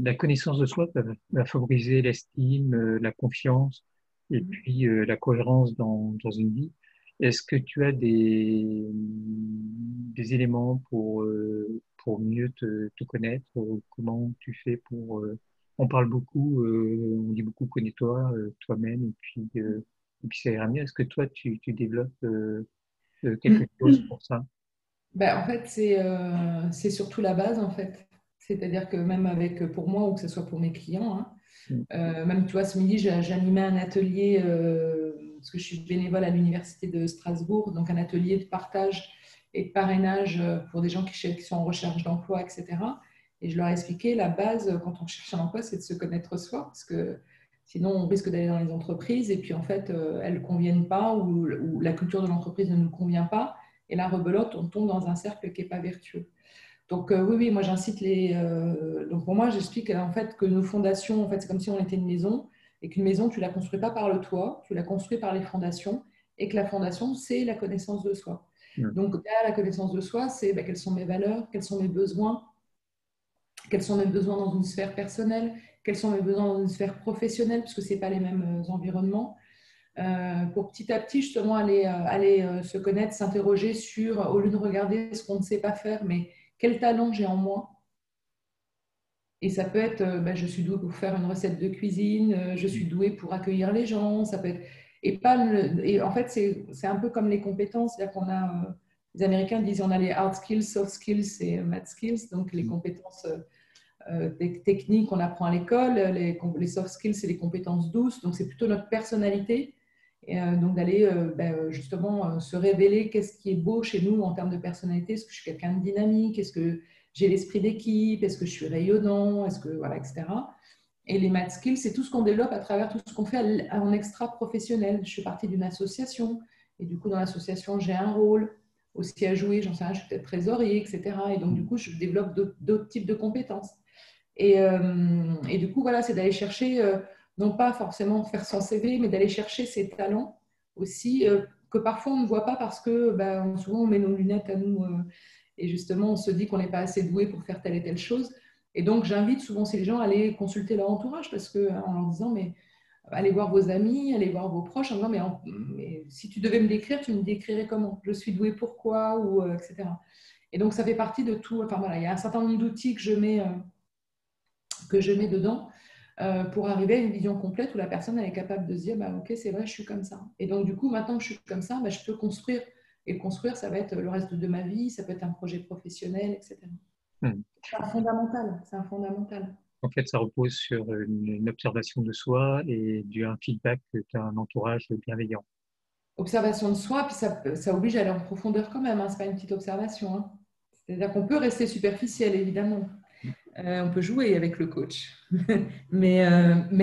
la connaissance de soi va favoriser l'estime, la confiance et puis la cohérence dans une vie. Est-ce que tu as des éléments pour mieux te connaître? Comment tu fais on parle beaucoup, on dit beaucoup connais-toi, toi-même, et puis ça ira mieux. Est-ce que toi, tu développes quelque chose pour ça? Ben, en fait, c'est surtout la base, en fait. C'est-à-dire que même avec, pour moi, ou que ce soit pour mes clients, hein, Mm. même, tu vois, ce midi, j'animais un atelier, parce que je suis bénévole à l'Université de Strasbourg, donc un atelier de partage et de parrainage pour des gens qui sont en recherche d'emploi, etc. Et je leur ai expliqué, la base, quand on cherche un emploi, c'est de se connaître soi, parce que sinon, on risque d'aller dans les entreprises, et puis en fait, elles ne conviennent pas, ou la culture de l'entreprise ne nous convient pas, et la rebelote, on tombe dans un cercle qui n'est pas vertueux. Donc oui, oui, moi j'incite donc pour moi, j'explique en fait que nos fondations, en fait, c'est comme si on était une maison et qu'une maison, tu la construis pas par le toit, tu la construis par les fondations et que la fondation, c'est la connaissance de soi. Mm. Donc derrière la connaissance de soi, c'est bah, quels sont mes valeurs, quels sont mes besoins dans une sphère personnelle, quels sont mes besoins dans une sphère professionnelle, puisque ce n'est pas les mêmes environnements. Pour petit à petit justement aller se connaître, s'interroger sur, au lieu de regarder ce qu'on ne sait pas faire, mais quel talent j'ai en moi. Et ça peut être, ben, je suis douée pour faire une recette de cuisine, je suis douée pour accueillir les gens, ça peut être, et en fait c'est un peu comme les compétences, c'est-à-dire qu'on a, les Américains disent on a les hard skills, soft skills et math skills, donc les compétences techniques qu'on apprend à l'école, les soft skills c'est les compétences douces, donc c'est plutôt notre personnalité, et donc d'aller ben, justement se révéler qu'est-ce qui est beau chez nous en termes de personnalité, est-ce que je suis quelqu'un de dynamique, est-ce que j'ai l'esprit d'équipe, est-ce que je suis rayonnant, est-ce que voilà, etc. Et les math skills, c'est tout ce qu'on développe à travers tout ce qu'on fait en extra professionnel. Je fais partie d'une association et du coup dans l'association j'ai un rôle aussi à jouer, j'en sais rien, je suis peut-être trésorier, etc. Et donc du coup je développe d'autres types de compétences. Et du coup voilà, c'est d'aller chercher, non pas forcément faire son CV, mais d'aller chercher ses talents aussi que parfois on ne voit pas parce que ben, souvent on met nos lunettes à nous Et justement, on se dit qu'on n'est pas assez doué pour faire telle et telle chose. Et donc, j'invite souvent ces gens à aller consulter leur entourage parce que, en leur disant, mais allez voir vos amis, allez voir vos proches, en disant, mais si tu devais me décrire, tu me décrirais comment? Je suis douée pourquoi? Ou, etc. Et donc, ça fait partie de tout. Enfin, voilà, il y a un certain nombre d'outils que je mets dedans pour arriver à une vision complète où la personne elle est capable de se dire bah, ok, c'est vrai, je suis comme ça. Et donc, du coup, maintenant que je suis comme ça, bah, je peux construire. Et construire, ça va être le reste de ma vie, ça peut être un projet professionnel, etc. Hmm. C'est un fondamental. C'est un fondamental. En fait, ça repose sur une observation de soi et un feedback d'un entourage bienveillant. Observation de soi, puis ça oblige à aller en profondeur quand même. Hein, c'est pas une petite observation. Hein. C'est-à-dire qu'on peut rester superficiel, évidemment. On peut jouer avec le coach, mais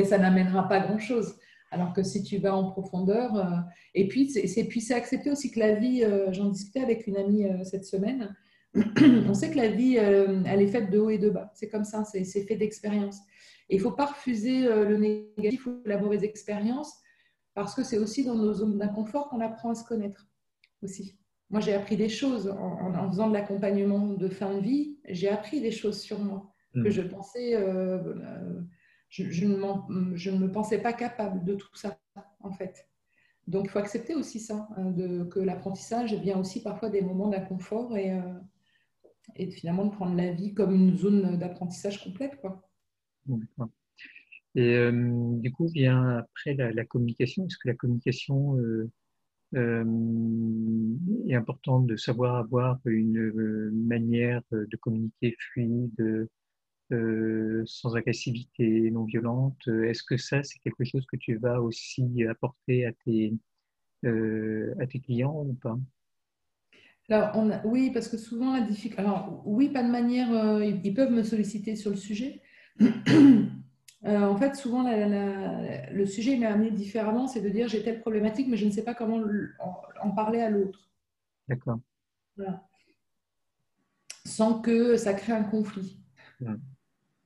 ça n'amènera pas grand-chose. Alors que si tu vas en profondeur, et puis c'est accepter aussi que la vie, j'en discutais avec une amie cette semaine, on sait que la vie, elle est faite de haut et de bas. C'est comme ça, c'est fait d'expérience. Et il ne faut pas refuser le négatif ou la mauvaise expérience, parce que c'est aussi dans nos zones d'inconfort qu'on apprend à se connaître aussi. Moi, j'ai appris des choses en faisant de l'accompagnement de fin de vie. J'ai appris des choses sur moi que Hmm. je pensais, je ne me pensais pas capable de tout ça, en fait. Donc, il faut accepter aussi ça, hein, que l'apprentissage vient aussi parfois des moments d'inconfort et finalement de prendre la vie comme une zone d'apprentissage complète, quoi. D'accord. Et du coup, vient après la communication. Est-ce que la communication euh, est importante de savoir avoir une manière de communiquer fluide, sans agressivité, non violente? Est-ce que ça, c'est quelque chose que tu vas aussi apporter à tes clients ou pas? Alors, oui, parce que souvent, la difficulté. Alors, oui, pas de manière. Ils peuvent me solliciter sur le sujet. En fait, souvent, le sujet m'est amené différemment. C'est de dire j'ai telle problématique, mais je ne sais pas comment en parler à l'autre. D'accord. Voilà. Sans que ça crée un conflit. Hmm.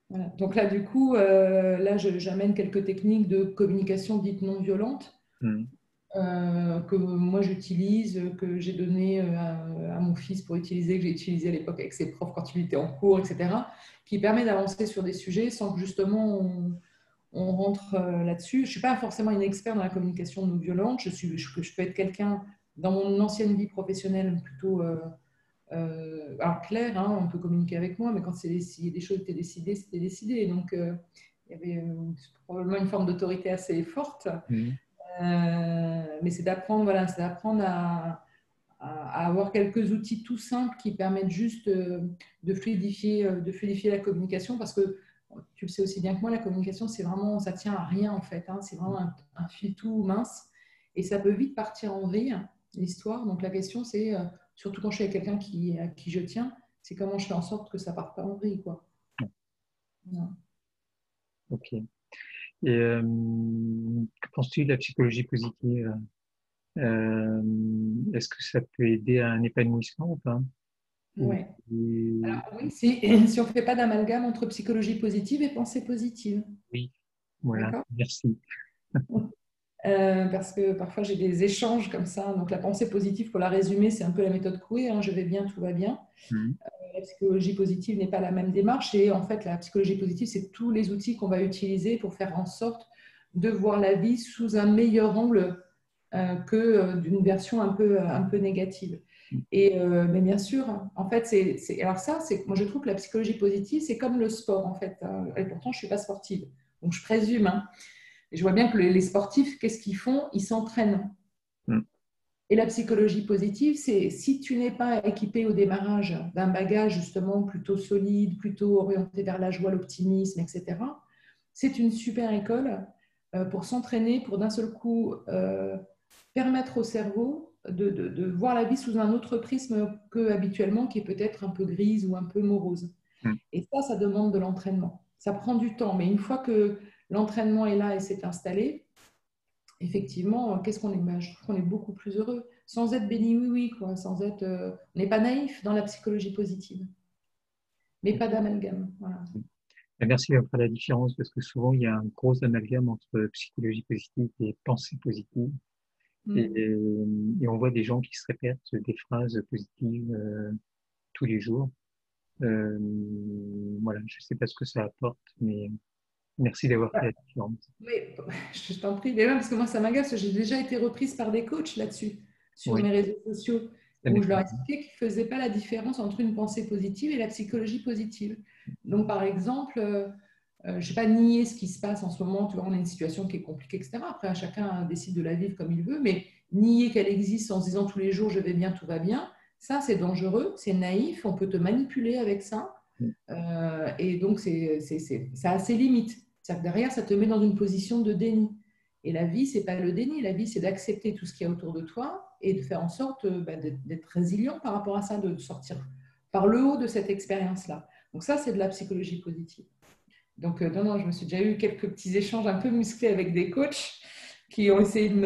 Voilà. Donc là, du coup, là, j'amène quelques techniques de communication dites non violentes Hmm. que moi j'utilise, que j'ai donné à mon fils pour utiliser, que j'ai utilisé à l'époque avec ses profs quand il était en cours, etc., qui permet d'avancer sur des sujets sans que justement on rentre là-dessus. Je ne suis pas forcément une experte dans la communication non violente, je peux être quelqu'un dans mon ancienne vie professionnelle plutôt alors clair, hein, on peut communiquer avec moi, mais quand si des choses étaient décidées, c'était décidé. Donc il y avait probablement une forme d'autorité assez forte. Hmm. Mais c'est d'apprendre, voilà, c'est d'apprendre à avoir quelques outils tout simples qui permettent juste de fluidifier la communication parce que tu le sais aussi bien que moi, la communication, c'est vraiment, ça tient à rien en fait. Hein, c'est vraiment un fil tout mince et ça peut vite partir en vrille, l'histoire. Donc la question, c'est, surtout quand je suis avec quelqu'un à qui je tiens, c'est comment je fais en sorte que ça parte pas en vrille, quoi. Voilà. Ok. Et que penses-tu de la psychologie positive? Est-ce que ça peut aider à un épanouissement ou pas? Ou- Ouais. ou- Alors oui, si on ne fait pas d'amalgame entre psychologie positive et pensée positive. oui, voilà, D'accord? merci. Parce que parfois j'ai des échanges comme ça. Donc la pensée positive, pour la résumer, c'est un peu la méthode Coué, hein, je vais bien, tout va bien. Hmm. La psychologie positive n'est pas la même démarche et en fait la psychologie positive, c'est tous les outils qu'on va utiliser pour faire en sorte de voir la vie sous un meilleur angle que d'une version un peu négative. Et, mais bien sûr, en fait, alors ça, moi je trouve que la psychologie positive, c'est comme le sport en fait. Hein. Et pourtant, je ne suis pas sportive, donc je présume. Hein. Et je vois bien que les sportifs, qu'est-ce qu'ils font? Ils s'entraînent. Hmm. Et la psychologie positive, c'est si tu n'es pas équipé au démarrage d'un bagage justement plutôt solide, plutôt orienté vers la joie, l'optimisme, etc., c'est une super école pour s'entraîner, pour d'un seul coup permettre au cerveau de voir la vie sous un autre prisme que habituellement, qui est peut-être un peu grise ou un peu morose. Hmm. Et ça demande de l'entraînement. Ça prend du temps, mais une fois que l'entraînement est là et s'est installé, effectivement, qu'est-ce qu'on est? Ben, je trouve qu'on est beaucoup plus heureux, sans être béni oui-oui, quoi, sans être, on n'est pas naïf dans la psychologie positive, mais pas d'amalgame. Voilà. Et merci d'avoir fait la différence parce que souvent il y a un gros amalgame entre psychologie positive et pensée positive. Et, Mm. et on voit des gens qui se répètent des phrases positives tous les jours. Voilà, je ne sais pas ce que ça apporte, mais merci d'avoir fait la différence. Oui, je t'en prie, mais même parce que moi, ça m'agace. J'ai déjà été reprise par des coachs là-dessus, sur Oui, mes réseaux sociaux, ça où je leur m'étonne. expliquais qu'ils ne faisaient pas la différence entre une pensée positive et la psychologie positive. Donc, par exemple, je ne sais pas nier ce qui se passe en ce moment. Tu vois, on a une situation qui est compliquée, etc. Après, chacun décide de la vivre comme il veut, mais nier qu'elle existe en se disant tous les jours je vais bien, tout va bien, ça, c'est dangereux, c'est naïf, on peut te manipuler avec ça. Et donc, ça a ses limites. C'est-à-dire que derrière, ça te met dans une position de déni. Et la vie, c'est pas le déni. La vie, c'est d'accepter tout ce qu'il y a autour de toi et de faire en sorte d'être résilient par rapport à ça, de sortir par le haut de cette expérience-là. Donc ça, c'est de la psychologie positive. Donc non, non, je me suis déjà eu quelques petits échanges un peu musclés avec des coachs qui ont essayé de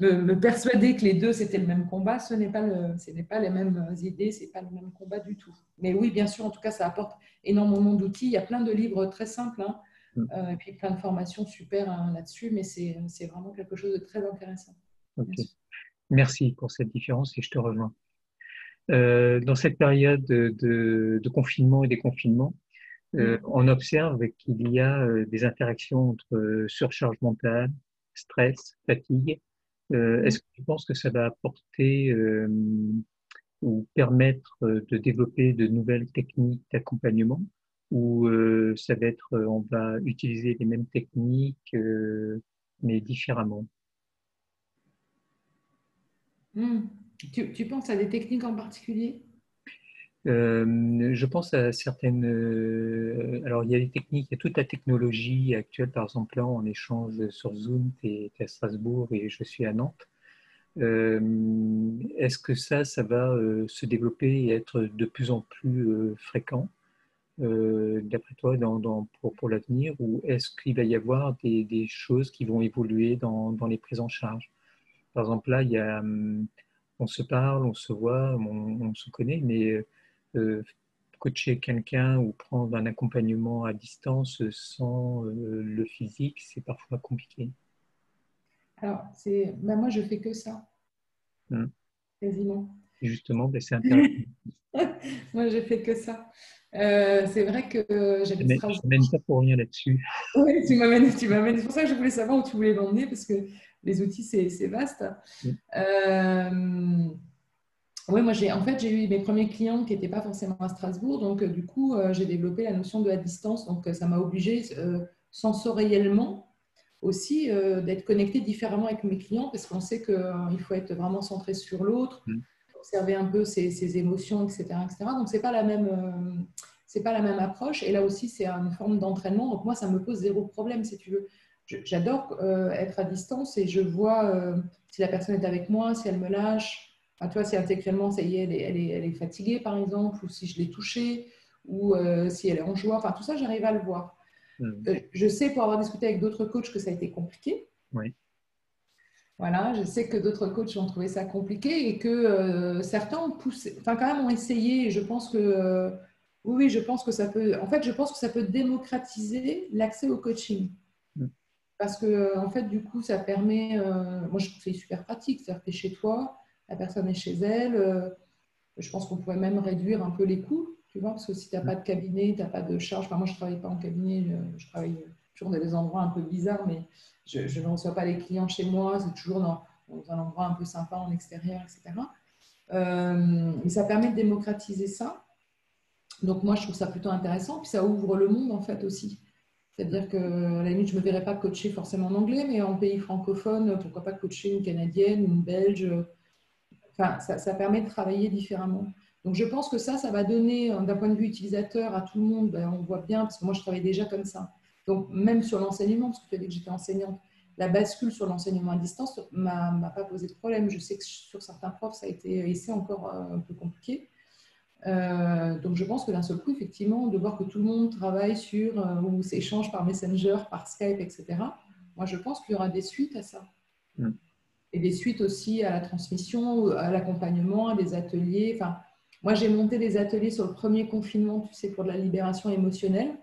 me persuader que les deux, c'était le même combat. Ce n'est pas les mêmes idées, ce n'est pas le même combat du tout. Mais oui, bien sûr, en tout cas, ça apporte énormément d'outils. Il y a plein de livres très simples, hein, et puis plein de formations super hein, là-dessus, mais c'est vraiment quelque chose de très intéressant. Ok. Bien sûr. Merci pour cette différence et je te rejoins. Dans cette période de confinement et déconfinement, on observe qu'il y a des interactions entre surcharge mentale, stress, fatigue. Est-ce que tu penses que ça va apporter ou permettre de développer de nouvelles techniques d'accompagnement ou ça va être, on va utiliser les mêmes techniques mais différemment? Tu penses à des techniques en particulier? Je pense à certaines. Alors, il y a des techniques, il y a toute la technologie actuelle. Par exemple, là, on échange sur Zoom, tu es à Strasbourg et je suis à Nantes. Est-ce que ça va se développer et être de plus en plus fréquent, d'après toi, pour l'avenir, ou est-ce qu'il va y avoir des choses qui vont évoluer dans les prises en charge? Par exemple, là, on se parle, on se voit, on se connaît, mais euh, coacher quelqu'un ou prendre un accompagnement à distance sans le physique, c'est parfois compliqué. Alors, moi, je fais que ça, Hein. quasiment. Et justement, ben, c'est intéressant. Moi, j'ai fait que ça. C'est vrai que j'habite Je Strasbourg. t'amène pas pour rien là-dessus. Oui, tu m'amènes. C'est pour ça que je voulais savoir où tu voulais m'emmener, parce que les outils, c'est vaste. Euh, oui, moi, en fait, j'ai eu mes premiers clients qui n'étaient pas forcément à Strasbourg. Donc, du coup, j'ai développé la notion de la distance. Donc, ça m'a obligé sensoriellement aussi d'être connecté différemment avec mes clients parce qu'on sait qu'il faut être vraiment centré sur l'autre, observer un peu ses émotions, etc., etc. Donc, c'est pas la même approche. Et là aussi, c'est une forme d'entraînement. Donc, moi, ça me pose zéro problème, si tu veux. J'adore être à distance et je vois si la personne est avec moi, si elle me lâche. Enfin, tu vois, si intellectuellement, ça y est, elle est fatiguée, par exemple, ou si je l'ai touchée, ou si elle est en joie. Enfin, tout ça, j'arrive à le voir. Je sais, pour avoir discuté avec d'autres coachs, que ça a été compliqué. Oui. Voilà, je sais que d'autres coachs ont trouvé ça compliqué et que certains ont poussé, enfin quand même ont essayé. Et je pense que oui, oui, je pense que ça peut. En fait, je pense que ça peut démocratiser l'accès au coaching parce que en fait, du coup, ça permet. Moi, je trouve que c'est super pratique. C'est-à-dire que tu es chez toi, la personne est chez elle. Je pense qu'on pourrait même réduire un peu les coûts, tu vois, parce que si tu n'as pas de cabinet, tu n'as pas de charge. Enfin, moi, je ne travaille pas en cabinet, je travaille toujours dans des endroits un peu bizarres, mais je ne reçois pas les clients chez moi, c'est toujours dans un endroit un peu sympa en extérieur, etc. Et ça permet de démocratiser ça. Donc, moi, je trouve ça plutôt intéressant. Puis ça ouvre le monde, en fait, aussi. C'est-à-dire que, à la limite, je ne me verrais pas coacher forcément en anglais, mais en pays francophone, pourquoi pas coacher une Canadienne, une Belge. Enfin, ça permet de travailler différemment. Donc, je pense que ça va donner, d'un point de vue utilisateur, à tout le monde, ben, on voit bien, parce que moi, je travaille déjà comme ça. Donc, même sur l'enseignement, parce que tu as dit que j'étais enseignante, la bascule sur l'enseignement à distance ne m'a pas posé de problème. Je sais que sur certains profs, ça a été, et c'est encore un peu compliqué. Donc, je pense que d'un seul coup, effectivement, de voir que tout le monde travaille sur ou s'échange par Messenger, par Skype, etc., moi, je pense qu'il y aura des suites à ça et des suites aussi à la transmission, à l'accompagnement, à des ateliers. Enfin, moi, j'ai monté des ateliers sur le premier confinement, tu sais, pour de la libération émotionnelle,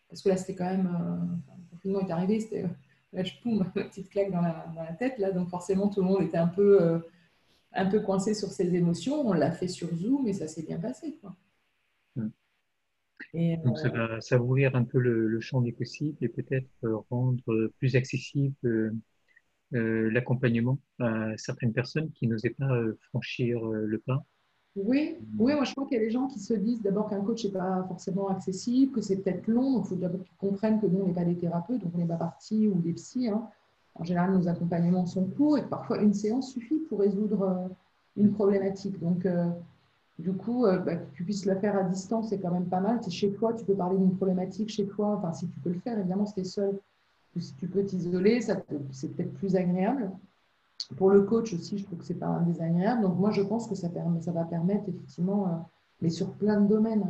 parce que là, c'était quand même, le confinement est arrivé, c'était, là, je poum, ma petite claque dans la tête, là, donc forcément, tout le monde était un peu coincé sur ses émotions. On l'a fait sur Zoom et ça s'est bien passé, quoi. Et Donc, ça va ouvrir un peu le champ des possibles et peut-être rendre plus accessible l'accompagnement à certaines personnes qui n'osaient pas franchir le pas. oui, oui, moi je crois qu'il y a des gens qui se disent d'abord qu'un coach n'est pas forcément accessible, que c'est peut-être long, donc il faut d'abord qu'ils comprennent que nous, on n'est pas des thérapeutes, donc on n'est pas partis ou des psys, hein. En général, nos accompagnements sont courts et que parfois une séance suffit pour résoudre une problématique. Donc, du coup, que tu puisses le faire à distance, c'est quand même pas mal. Tu es chez toi, tu peux parler d'une problématique chez toi, enfin si tu peux le faire, évidemment, si tu es seul, ou si tu peux t'isoler, c'est peut-être plus agréable. Pour le coach aussi, je trouve que c'est pas désagréable. Donc moi, je pense que ça va permettre effectivement, mais sur plein de domaines.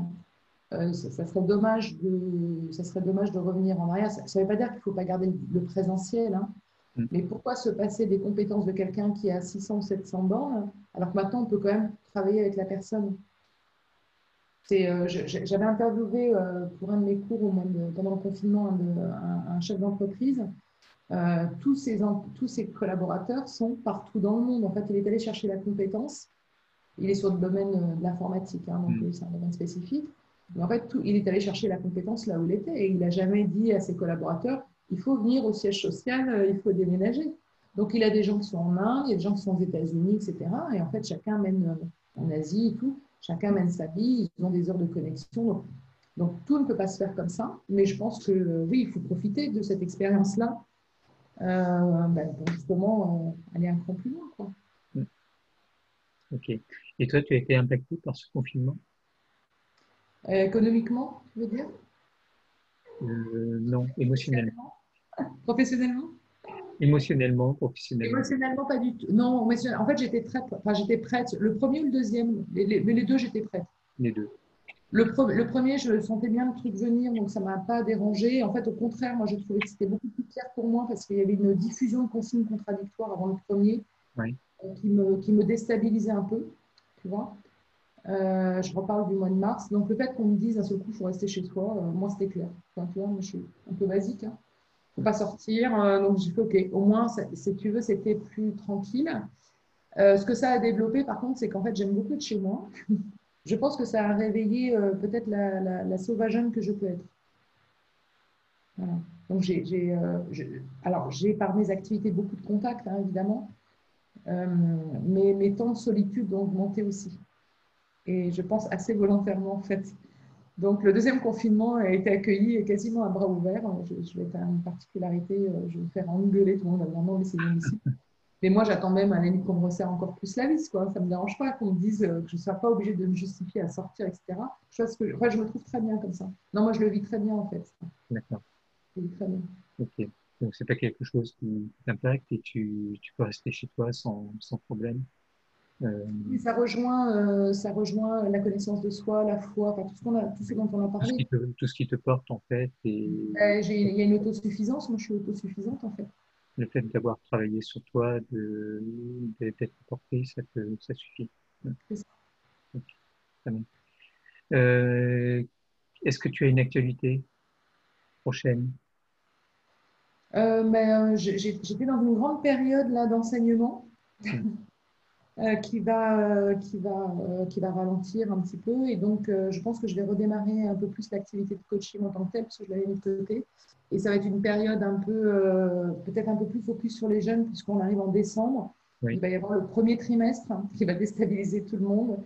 Ça serait dommage de revenir en arrière. Ça ne veut pas dire qu'il ne faut pas garder le présentiel, hein, Mm. mais pourquoi se passer des compétences de quelqu'un qui a 600 ou 700 bornes, alors que maintenant, on peut quand même travailler avec la personne. J'avais interviewé pour un de mes cours pendant le confinement un chef d'entreprise. Tous ses collaborateurs sont partout dans le monde. En fait, il est allé chercher la compétence. Il est sur le domaine de l'informatique, hein, donc Mm. c'est un domaine spécifique. Mais en fait, il est allé chercher la compétence là où il était et il n'a jamais dit à ses collaborateurs il faut venir au siège social, il faut déménager. Donc, il a des gens qui sont en Inde, il y a des gens qui sont aux États-Unis, etc. Et en fait, chacun mène en Asie et tout, chacun mène sa vie, ils ont des heures de connexion. Donc, tout ne peut pas se faire comme ça. Mais je pense que oui, il faut profiter de cette expérience-là pour justement aller un cran plus loin, quoi. Mm. Ok. Et toi, tu as été impacté par ce confinement? Économiquement, tu veux dire? Non, émotionnellement. Professionnellement? Émotionnellement, professionnellement, Émotionnellement, pas du tout. Non, en fait, j'étais prête. Le premier ou le deuxième, mais les deux, j'étais prête. les deux. Le premier, je sentais bien le truc venir, donc ça ne m'a pas dérangé. En fait, au contraire, moi, j'ai trouvé que c'était beaucoup plus clair pour moi parce qu'il y avait une diffusion de consignes contradictoires avant le premier Oui. qui me déstabilisait un peu, tu vois. Je reparle du mois de mars. Donc, le fait qu'on me dise d'un seul coup, il faut rester chez soi, moi, c'était clair. Enfin, tu vois, moi, je suis un peu basique, hein. Faut pas sortir. Donc j'ai fait OK. Au moins, si tu veux, c'était plus tranquille. Ce que ça a développé, par contre, c'est qu'en fait, j'aime beaucoup de chez moi. Je pense que ça a réveillé peut-être la sauvageonne que je peux être. Voilà. Donc alors j'ai par mes activités beaucoup de contacts, hein, évidemment, mais mes temps de solitude ont augmenté aussi. Et je pense assez volontairement, en fait. Donc, le deuxième confinement a été accueilli quasiment à bras ouverts. Je vais faire une particularité, je vais me faire engueuler tout le monde avant, non, mais c'est inadmissible. Mais moi, j'attends même à la limite qu'on me resserre encore plus la vis, quoi. Ça ne me dérange pas qu'on me dise que je ne sois pas obligée de me justifier à sortir, etc. Enfin, je me trouve très bien comme ça. Non, moi, je le vis très bien, en fait. D'accord. Je le vis très bien. Ok. Donc, c'est pas quelque chose qui t'impacte et tu peux rester chez toi sans problème. Euh, Oui, ça rejoint la connaissance de soi, la foi, enfin, tout ce dont on a parlé. tout ce qui te porte, en fait, et Il y a une autosuffisance. Moi, je suis autosuffisante, en fait. le fait d'avoir travaillé sur toi, d'être porté, ça suffit. Ouais. C'est ça. Ok. Très bien. Euh, Est-ce que tu as une actualité prochaine? J'étais dans une grande période là d'enseignement Hmm. qui va ralentir un petit peu. Et donc, je pense que je vais redémarrer un peu plus l'activité de coaching en tant que telle, parce que je l'avais mis de côté. Et ça va être une période peut-être un peu plus focus sur les jeunes, puisqu'on arrive en décembre. Il Oui. va y avoir le premier trimestre qui va déstabiliser tout le monde.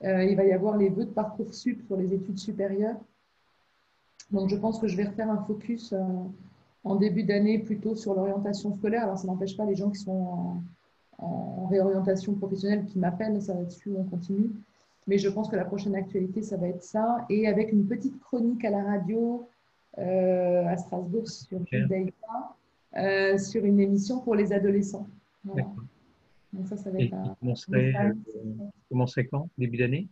Il va y avoir les vœux de Parcoursup sur les études supérieures. Donc, je pense que je vais refaire un focus en début d'année plutôt sur l'orientation scolaire. Alors, ça n'empêche pas les gens qui sont en réorientation professionnelle qui m'appellent, ça va dessus, on continue. Mais je pense que la prochaine actualité, ça va être ça. Et avec une petite chronique à la radio à Strasbourg sur Super. Judaïka, sur une émission pour les adolescents. Voilà. D'accord. Donc ça va Et être qui une expérience. commencerait quand? Début d'année?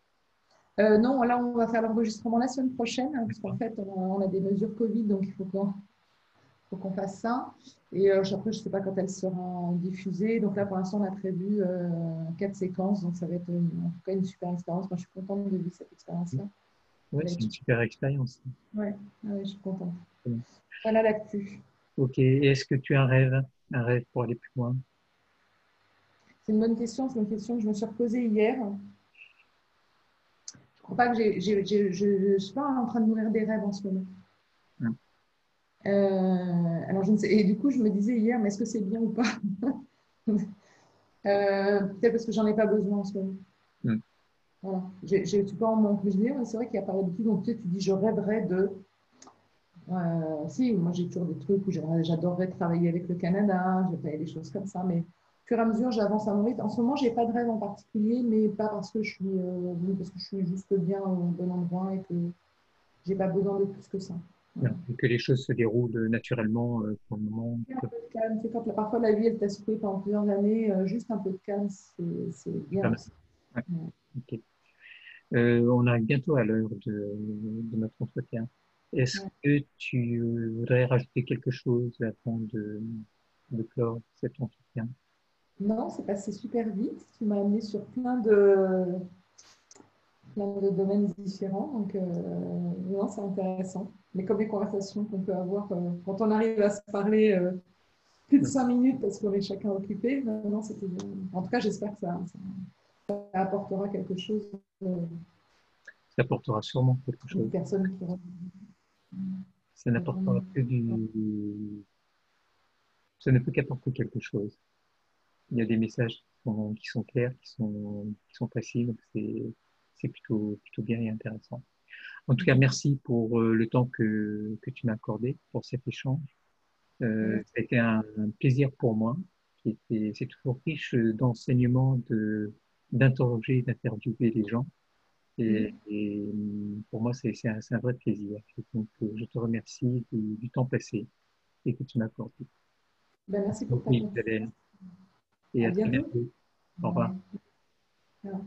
Non, là, on va faire l'enregistrement la semaine prochaine, hein, parce qu'en D'accord. fait, on a des mesures Covid, donc il faut qu'on fasse ça. Et après, je ne sais pas quand elle sera diffusée. Donc là, pour l'instant, on a prévu 4 séquences. Donc ça va être en tout cas une super expérience. Moi, je suis contente de vivre cette expérience-là. Ouais, c'est une super expérience. Ouais, ouais, je suis contente. Très bien. Voilà l'actu. Ok. Et est-ce que tu as un rêve pour aller plus loin? C'est une bonne question. C'est une question que je me suis reposée hier. crois pas que je suis pas en train de nourrir des rêves en ce moment. Mm. Alors, je ne sais, et du coup, je me disais hier, mais est-ce que c'est bien ou pas? Peut-être parce que j'en ai pas besoin en ce moment. Mm. Voilà. Je suis pas en manque. Mais c'est vrai qu'il y a période de donc tu sais, tu dis, je rêverais de. Si, moi j'ai toujours des trucs où j'adorerais travailler avec le Canada, j'ai fait des choses comme ça, mais au fur et à mesure, j'avance à mon rythme. En ce moment, j'ai pas de rêve en particulier, mais pas parce que je suis juste bien au bon endroit et que j'ai pas besoin de plus que ça. Voilà. Bien. Et que les choses se déroulent naturellement pour le moment. Un peu de calme, c'est quand parfois la vie elle t'a secoué pendant plusieurs années, juste un peu de calme, c'est Pas bien mal. aussi. Ouais. Ouais. Ok. On arrive bientôt à l'heure de notre entretien. Est-ce Ouais. que tu voudrais rajouter quelque chose avant de clore cet entretien? Non, c'est passé super vite. Tu m'as amené sur plein de domaines différents. Donc, non, c'est intéressant. Mais comme les conversations qu'on peut avoir quand on arrive à se parler plus de 5 minutes parce qu'on est chacun occupé, non, non, c'était bien. En tout cas, j'espère que ça apportera quelque chose Ça apportera sûrement quelque aux chose. personnes qui Ça n'apportera auront. que ça ne peut qu'apporter quelque chose. Il y a des messages qui sont clairs, qui sont précis, donc c'est plutôt bien et intéressant. En tout cas, merci pour le temps que tu m'as accordé pour cet échange. Ça a été un plaisir pour moi. C'est toujours riche d'enseignements, d'interroger, d'interviewer les gens. Et pour moi, c'est un vrai plaisir. Et donc, je te remercie du temps passé et que tu m'as accordé. Ben, Merci merci pour ta beaucoup, confiance. Isabelle, et À à très bientôt. bientôt. Au revoir. Ouais. Ciao.